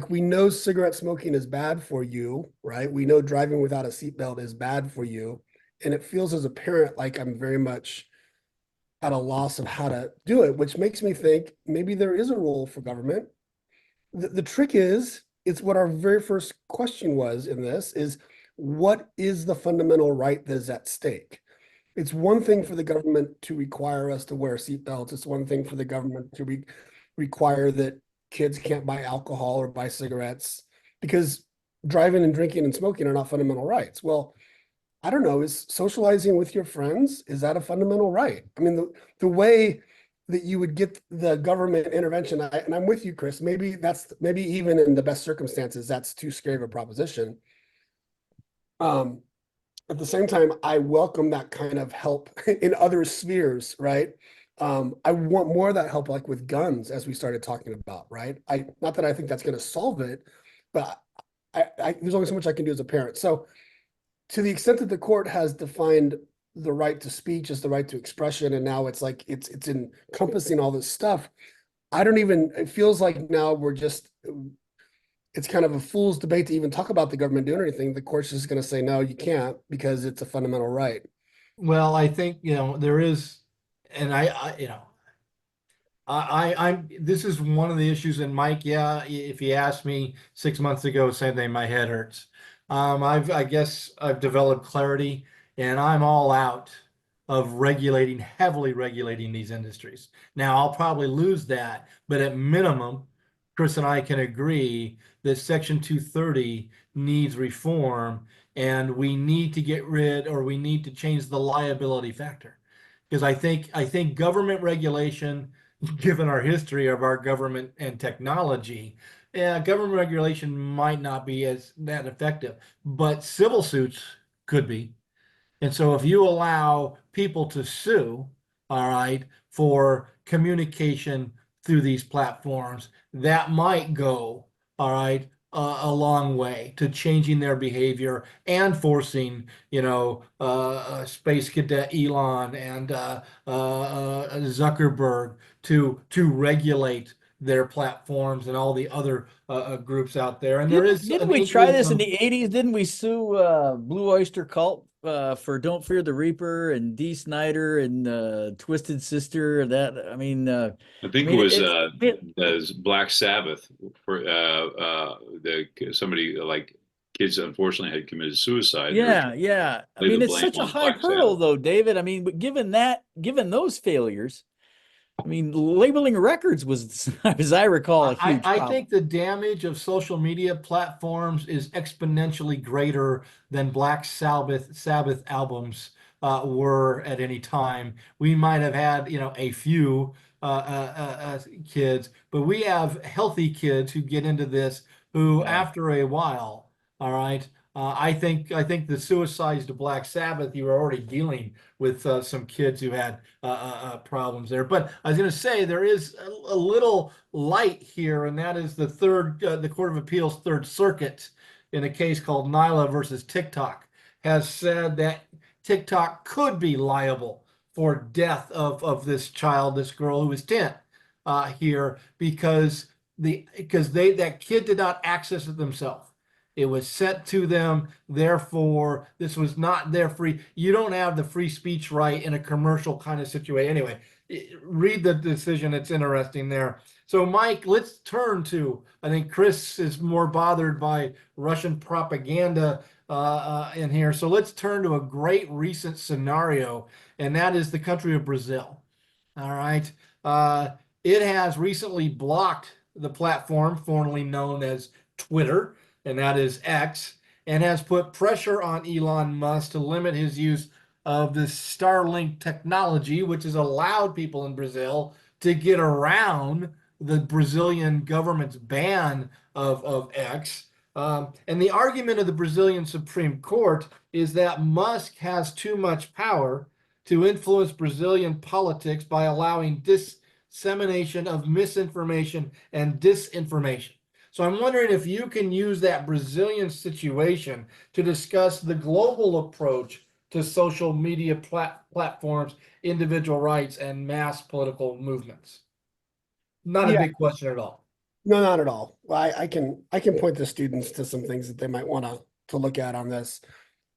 we know cigarette smoking is bad for you, right? We know driving without a seatbelt is bad for you. And it feels as a parent like I'm very much at a loss of how to do it, which makes me think maybe there is a role for government. The trick is, it's what our very first question was in this is, what is the fundamental right that is at stake? It's one thing for the government to require us to wear seatbelts. It's one thing for the government to require that kids can't buy alcohol or buy cigarettes, because driving and drinking and smoking are not fundamental rights. Well, I don't know, is socializing with your friends, is that a fundamental right? I mean, the way that you would get the government intervention, and I'm with you, Chris, maybe even in the best circumstances, that's too scary of a proposition. At the same time, I welcome that kind of help in other spheres, right? I want more of that help, like with guns, as we started talking about, right? Not that I think that's going to solve it, but there's only so much I can do as a parent. So to the extent that the court has defined the right to speech as the right to expression, and now it's like it's encompassing all this stuff, it feels like now it's kind of a fool's debate to even talk about the government doing anything. The court's just going to say, no, you can't, because it's a fundamental right. Well, I think, there is, and I'm this is one of the issues. And Mike, yeah, if you asked me 6 months ago, same thing, my head hurts. I guess I've developed clarity, and I'm all out of heavily regulating these industries. Now, I'll probably lose that, but at minimum, Chris and I can agree that Section 230 needs reform, and we need to change the liability factor. Because I think government regulation, given our history of our government and technology, government regulation might not be that effective, but civil suits could be. And so if you allow people to sue, all right, for communication through these platforms, that might go, all right, a long way to changing their behavior and forcing, space cadet Elon and Zuckerberg to regulate their platforms and all the other groups out there. And Didn't we try this in the 80s? Didn't we sue Blue Oyster Cult for Don't Fear the Reaper and Dee Snider and Twisted Sister? I think it was Black Sabbath, for somebody, like, kids unfortunately had committed suicide. Yeah. I mean, it's such a high hurdle, though, David. I mean, but given those failures, I mean, labeling records was, as I recall, a huge problem. I think the damage of social media platforms is exponentially greater than Black Sabbath albums were at any time. We might have had, a few kids, but we have healthy kids who get into this who, after a while, all right. I think the suicides to Black Sabbath, you were already dealing with some kids who had problems there. But I was going to say, there is a little light here, and that is the Court of Appeals Third Circuit, in a case called Nyla versus TikTok, has said that TikTok could be liable for death of this girl who was 10 here, because that kid did not access it themselves. It was sent to them. Therefore, this was not their free. You don't have the free speech right in a commercial kind of situation. Anyway, read the decision. It's interesting there. So, Mike, let's turn to, I think Chris is more bothered by Russian propaganda in here. So let's turn to a great recent scenario, and that is the country of Brazil. All right. It has recently blocked the platform formerly known as Twitter, and that is X, and has put pressure on Elon Musk to limit his use of this Starlink technology, which has allowed people in Brazil to get around the Brazilian government's ban of X. And the argument of the Brazilian Supreme Court is that Musk has too much power to influence Brazilian politics by allowing dissemination of misinformation and disinformation. So I'm wondering if you can use that Brazilian situation to discuss the global approach to social media platforms, individual rights, and mass political movements. Not a Yeah, big question at all. no, not at all. Well, I can point the students to some things that they might want to look at on this.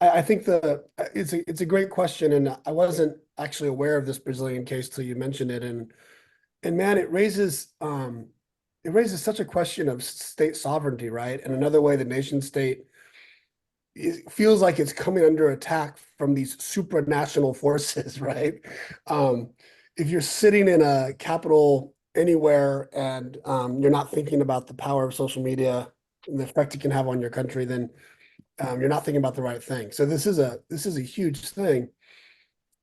I think it's a great question, and I wasn't actually aware of this Brazilian case till you mentioned it, and man, it raises such a question of state sovereignty, right? And another way the nation state feels like it's coming under attack from these supranational forces, right? Um, if you're sitting in a capital anywhere and you're not thinking about the power of social media and the effect it can have on your country, then you're not thinking about the right thing. So this is a huge thing.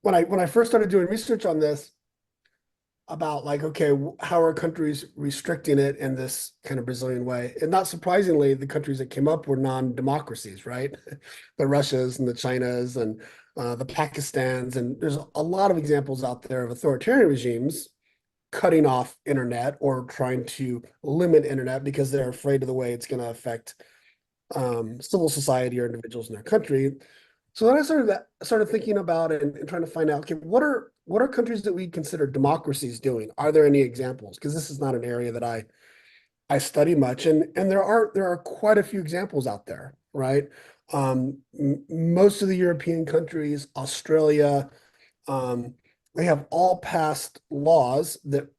When I first started doing research on this, about like, okay, how are countries restricting it in this kind of Brazilian way? And not surprisingly, the countries that came up were non-democracies, right? The Russias and the Chinas and the Pakistans. And there's a lot of examples out there of authoritarian regimes cutting off internet or trying to limit internet because they're afraid of the way it's going to affect civil society or individuals in their country. So then I started thinking about it and trying to find out, okay, what are countries that we consider democracies doing? Are there any examples? Because this is not an area that I study much, and there are quite a few examples out there, right? Most of the European countries, Australia, they have all passed laws that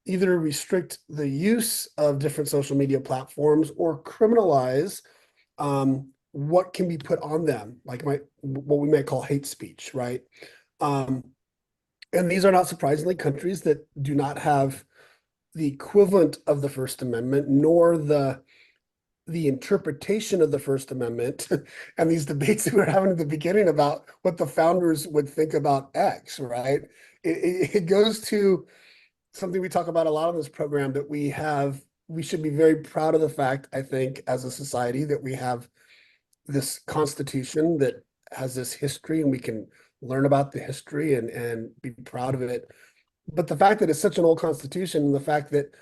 either restrict the use of different social media platforms or criminalize what can be put on them, like what we might call hate speech, right? Um, and these are not surprisingly countries that do not have the equivalent of the First Amendment, nor the interpretation of the First Amendment, and these debates that we were having at the beginning about what the founders would think about X, right? It goes to something we talk about a lot on this program, that we should be very proud of the fact, I think, as a society, that we have this constitution that has this history, and we can learn about the history and be proud of it. But the fact that it's such an old constitution, and the fact that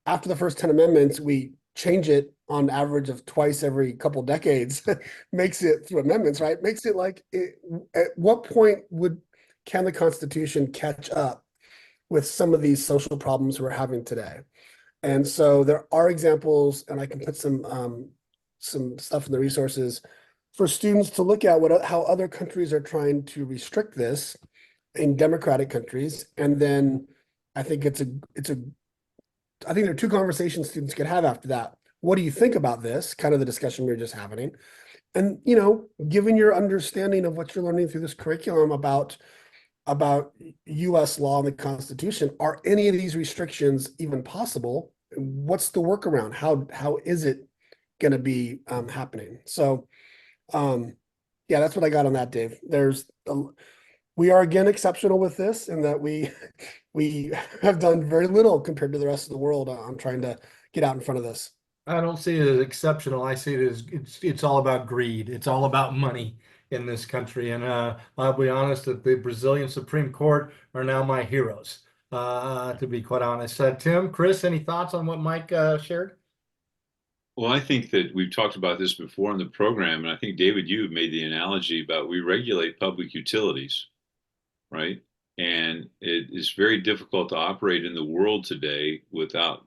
after the first 10 amendments, we change it on average of twice every couple decades, makes it through amendments, right? Makes it like, at what point can the Constitution catch up with some of these social problems we're having today? And so there are examples, and I can put some stuff in the resources for students to look at how other countries are trying to restrict this in democratic countries. And then I think I think there are two conversations students could have after that. What do you think about this? Kind of the discussion we were just having. And, given your understanding of what you're learning through this curriculum about US law and the Constitution, are any of these restrictions even possible? What's the workaround? How is it going to be happening? So, yeah, that's what I got on that, Dave. We are again exceptional with this, in that we have done very little compared to the rest of the world on trying to get out in front of this. I don't see it as exceptional. I see it as it's all about greed. It's all about money in this country. And I'll be honest that the Brazilian Supreme Court are now my heroes, to be quite honest. Tim, Chris, any thoughts on what Mike shared? Well, I think that we've talked about this before in the program, and I think, David, you made the analogy about we regulate public utilities, right? And it is very difficult to operate in the world today without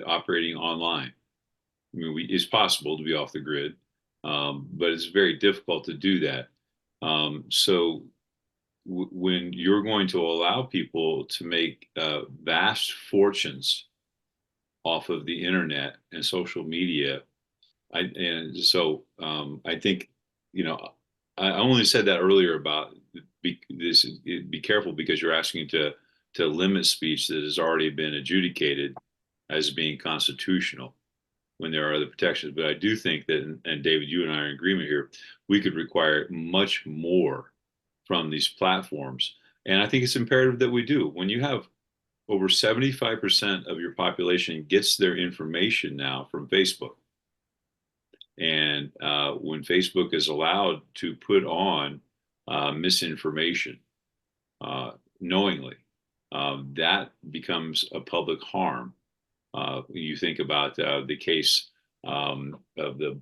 operating online. I mean, it's possible to be off the grid, but it's very difficult to do that. So when you're going to allow people to make vast fortunes off of the internet and social media, I think, I only said that earlier about be careful, because you're asking to limit speech that has already been adjudicated as being constitutional, when there are other protections. But I do think that, and David, you and I are in agreement here, we could require much more from these platforms. And I think it's imperative that we do. When you have over 75% of your population gets their information now from Facebook, and when Facebook is allowed to put on misinformation knowingly, that becomes a public harm. You think about the case of the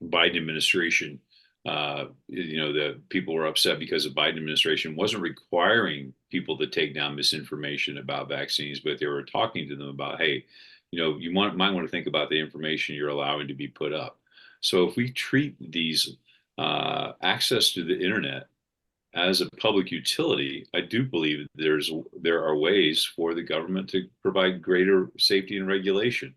Biden administration. The people were upset because the Biden administration wasn't requiring people to take down misinformation about vaccines, but they were talking to them about, hey, might want to think about the information you're allowing to be put up. So if we treat these access to the internet as a public utility, I do believe there are ways for the government to provide greater safety and regulation.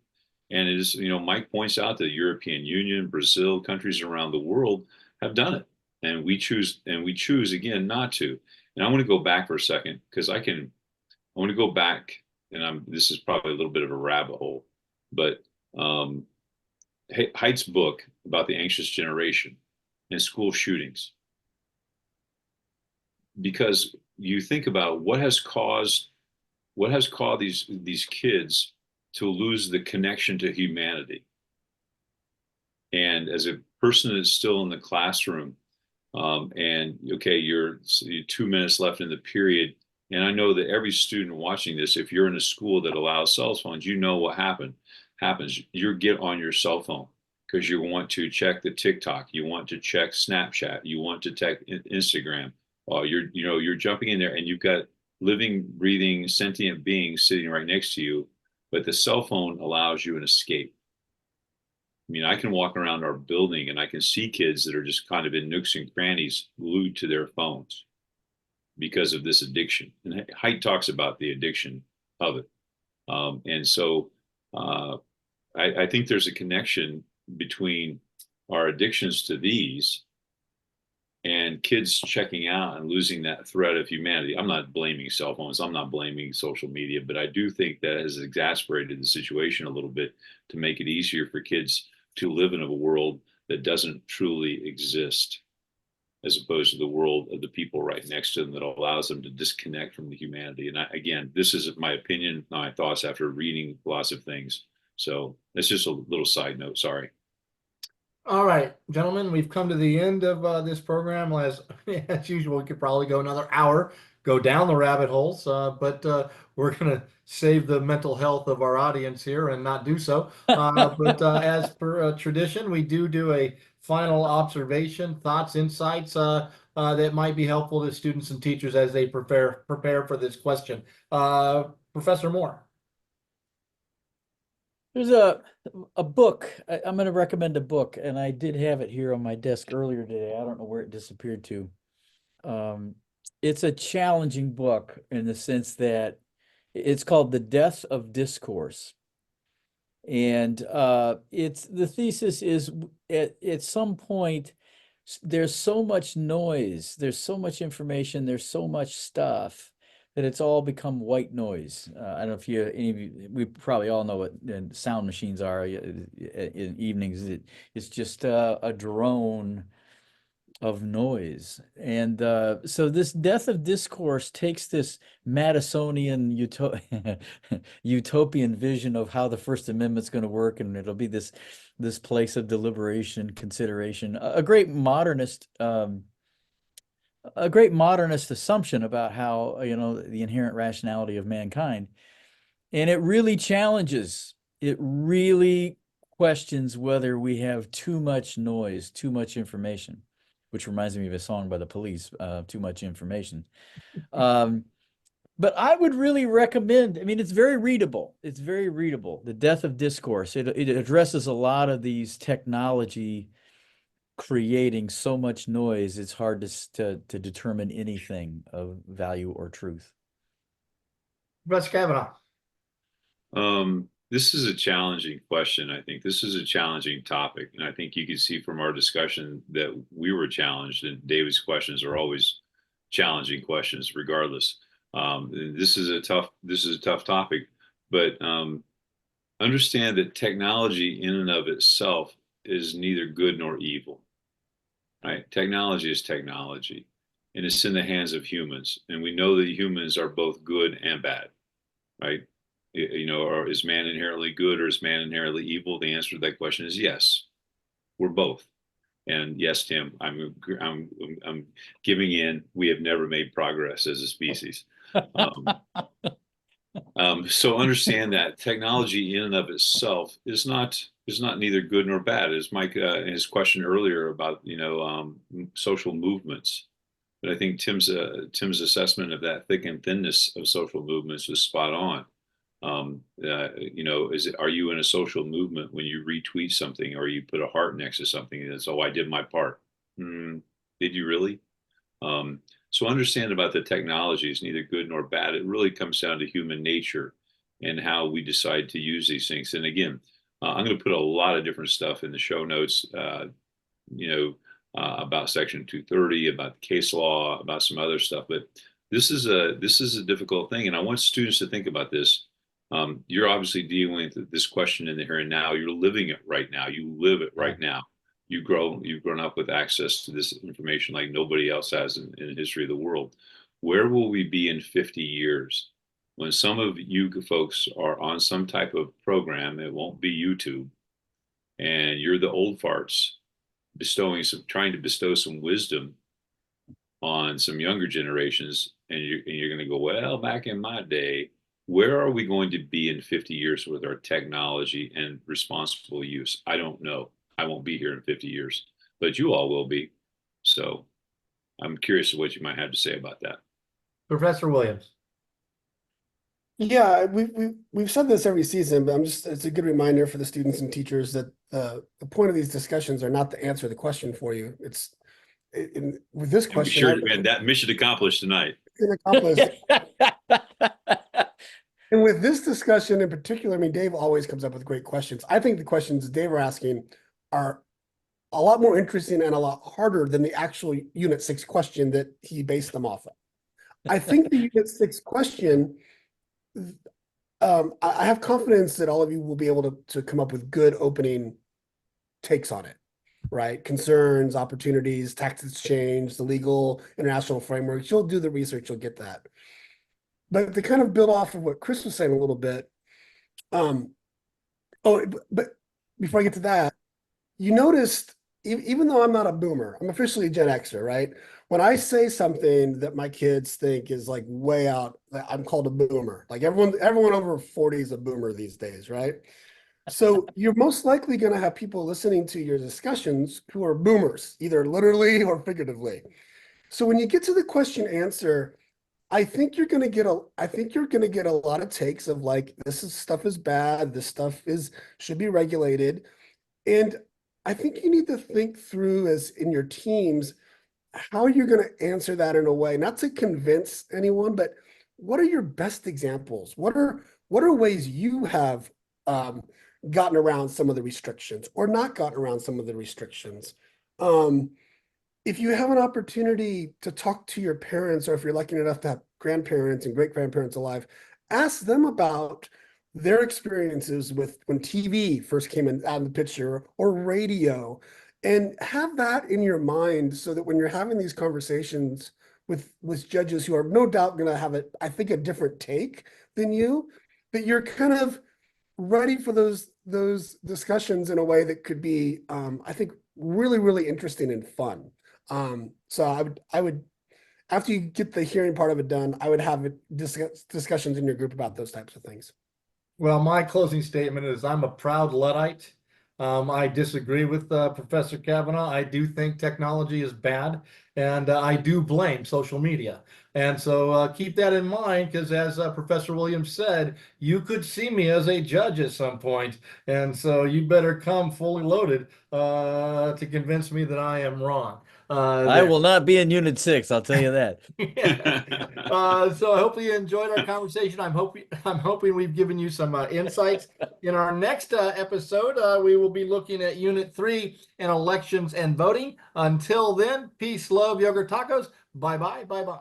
And it is, Mike points out that the European Union, Brazil, countries around the world have done it. And we choose again not to. And I want to go back for a second because I want to go back, and this is probably a little bit of a rabbit hole, but Haidt's book about the anxious generation and school shootings. Because you think about what has caused these kids to lose the connection to humanity. And as a person that's still in the classroom, and okay, you're 2 minutes left in the period, and I know that every student watching this, if you're in a school that allows cell phones, what happens. You get on your cell phone because you want to check the TikTok, you want to check Snapchat, you want to check Instagram. You're jumping in there, and you've got living, breathing, sentient beings sitting right next to you, but the cell phone allows you an escape. I mean, I can walk around our building and I can see kids that are just kind of in nooks and crannies glued to their phones because of this addiction. And Haidt talks about the addiction of it. And so I think there's a connection between our addictions to these and kids checking out and losing that thread of humanity. I'm not blaming cell phones. I'm not blaming social media, but I do think that has exacerbated the situation a little bit to make it easier for kids to live in a world that doesn't truly exist, as opposed to the world of the people right next to them that allows them to disconnect from the humanity. And again, this is my opinion, my thoughts after reading lots of things. So that's just a little side note. Sorry. All right, gentlemen, we've come to the end of this program. As usual, we could probably go another hour, go down the rabbit holes, but we're going to save the mental health of our audience here and not do so. But as per tradition, we do a final observation, thoughts, insights that might be helpful to students and teachers as they prepare for this question. Professor Moore. There's a book. I'm going to recommend a book, and I did have it here on my desk earlier today. I don't know where it disappeared to. It's a challenging book in the sense that it's called The Death of Discourse. And the thesis is at some point, there's so much noise, there's so much information, there's so much stuff that it's all become white noise. I don't know if any of you, we probably all know what sound machines are in evenings. It's just a drone of noise. And so this death of discourse takes this Madisonian utopian vision of how the First Amendment's going to work, and it'll be this place of deliberation, consideration, a great modernist assumption about how, the inherent rationality of mankind. And it really questions whether we have too much noise, too much information, which reminds me of a song by the Police, Too Much Information. But I would really recommend, it's very readable. It's very readable. The Death of Discourse. It addresses a lot of these technology creating so much noise, it's hard to determine anything of value or truth. Professor Kavanaugh. This is a challenging question. I think this is a challenging topic. And I think you can see from our discussion that we were challenged, and David's questions are always challenging questions regardless. This is a tough topic, but understand that technology in and of itself is neither good nor evil. Right? Technology is technology, and it's in the hands of humans. And we know that humans are both good and bad, right? Or is man inherently good or is man inherently evil? The answer to that question is yes, we're both. And yes, Tim, I'm giving in. We have never made progress as a species. So understand that technology in and of itself is not neither good nor bad. As Mike in his question earlier about social movements, but I think Tim's assessment of that thick and thinness of social movements was spot on. Are you in a social movement when you retweet something or you put a heart next to something and it's, oh, I did my part? Did you really? So understand about the technology is neither good nor bad. It really comes down to human nature and how we decide to use these things. And again, I'm going to put a lot of different stuff in the show notes, about Section 230, about the case law, about some other stuff. But this is a difficult thing, and I want students to think about this. You're obviously dealing with this question in the here and now. You're living it right now. You live it right now. You've grown up with access to this information like nobody else has in the history of the world. Where will we be in 50 years when some of you folks are on some type of program? It won't be YouTube, and you're the old farts trying to bestow some wisdom on some younger generations, and you're going to go, well, back in my day. Where are we going to be in 50 years with our technology and responsible use? I don't know. I won't be here in 50 years, but you all will be. So I'm curious what you might have to say about that. Professor Williams. Yeah, we've said this every season, but it's a good reminder for the students and teachers that the point of these discussions are not to answer the question for you. With this question, and that mission accomplished tonight. Accomplished. And with this discussion in particular, I mean, Dave always comes up with great questions. I think the questions Dave are asking are a lot more interesting and a lot harder than the actual Unit 6 question that he based them off of. I think the Unit 6 question, I have confidence that all of you will be able to come up with good opening takes on it, right? Concerns, opportunities, tax change, the legal international frameworks. You'll do the research, you'll get that. But to kind of build off of what Chris was saying a little bit, but before I get to that, you noticed, even though I'm not a boomer, I'm officially a Gen Xer, right? When I say something that my kids think is like way out, I'm called a boomer. Like everyone over 40 is a boomer these days, right? So you're most likely going to have people listening to your discussions who are boomers, either literally or figuratively. So when you get to the question answer, I think you're going to get a lot of takes of like, stuff is bad. This stuff should be regulated. And I think you need to think through, as in your teams, how you're going to answer that in a way, not to convince anyone, but what are your best examples? What are ways you have gotten around some of the restrictions or not gotten around some of the restrictions? If you have an opportunity to talk to your parents, or if you're lucky enough to have grandparents and great-grandparents alive, ask them about their experiences with when TV first came out in the picture, or radio, and have that in your mind so that when you're having these conversations with judges who are no doubt going to have I think a different take than you, that you're kind of ready for those discussions in a way that could be, I think, really, really interesting and fun. So I would, after you get the hearing part of it done, I would have discussions in your group about those types of things. Well, my closing statement is I'm a proud Luddite. I disagree with Professor Kavanaugh. I do think technology is bad, and I do blame social media. And so keep that in mind, because as Professor Williams said, you could see me as a judge at some point. And so you better come fully loaded to convince me that I am wrong. I will not be in Unit 6, I'll tell you that. So I hope you enjoyed our conversation. I'm hoping we've given you some insights. In our next episode, we will be looking at Unit 3 in elections and voting. Until then, peace, love, yogurt, tacos. Bye-bye. Bye-bye.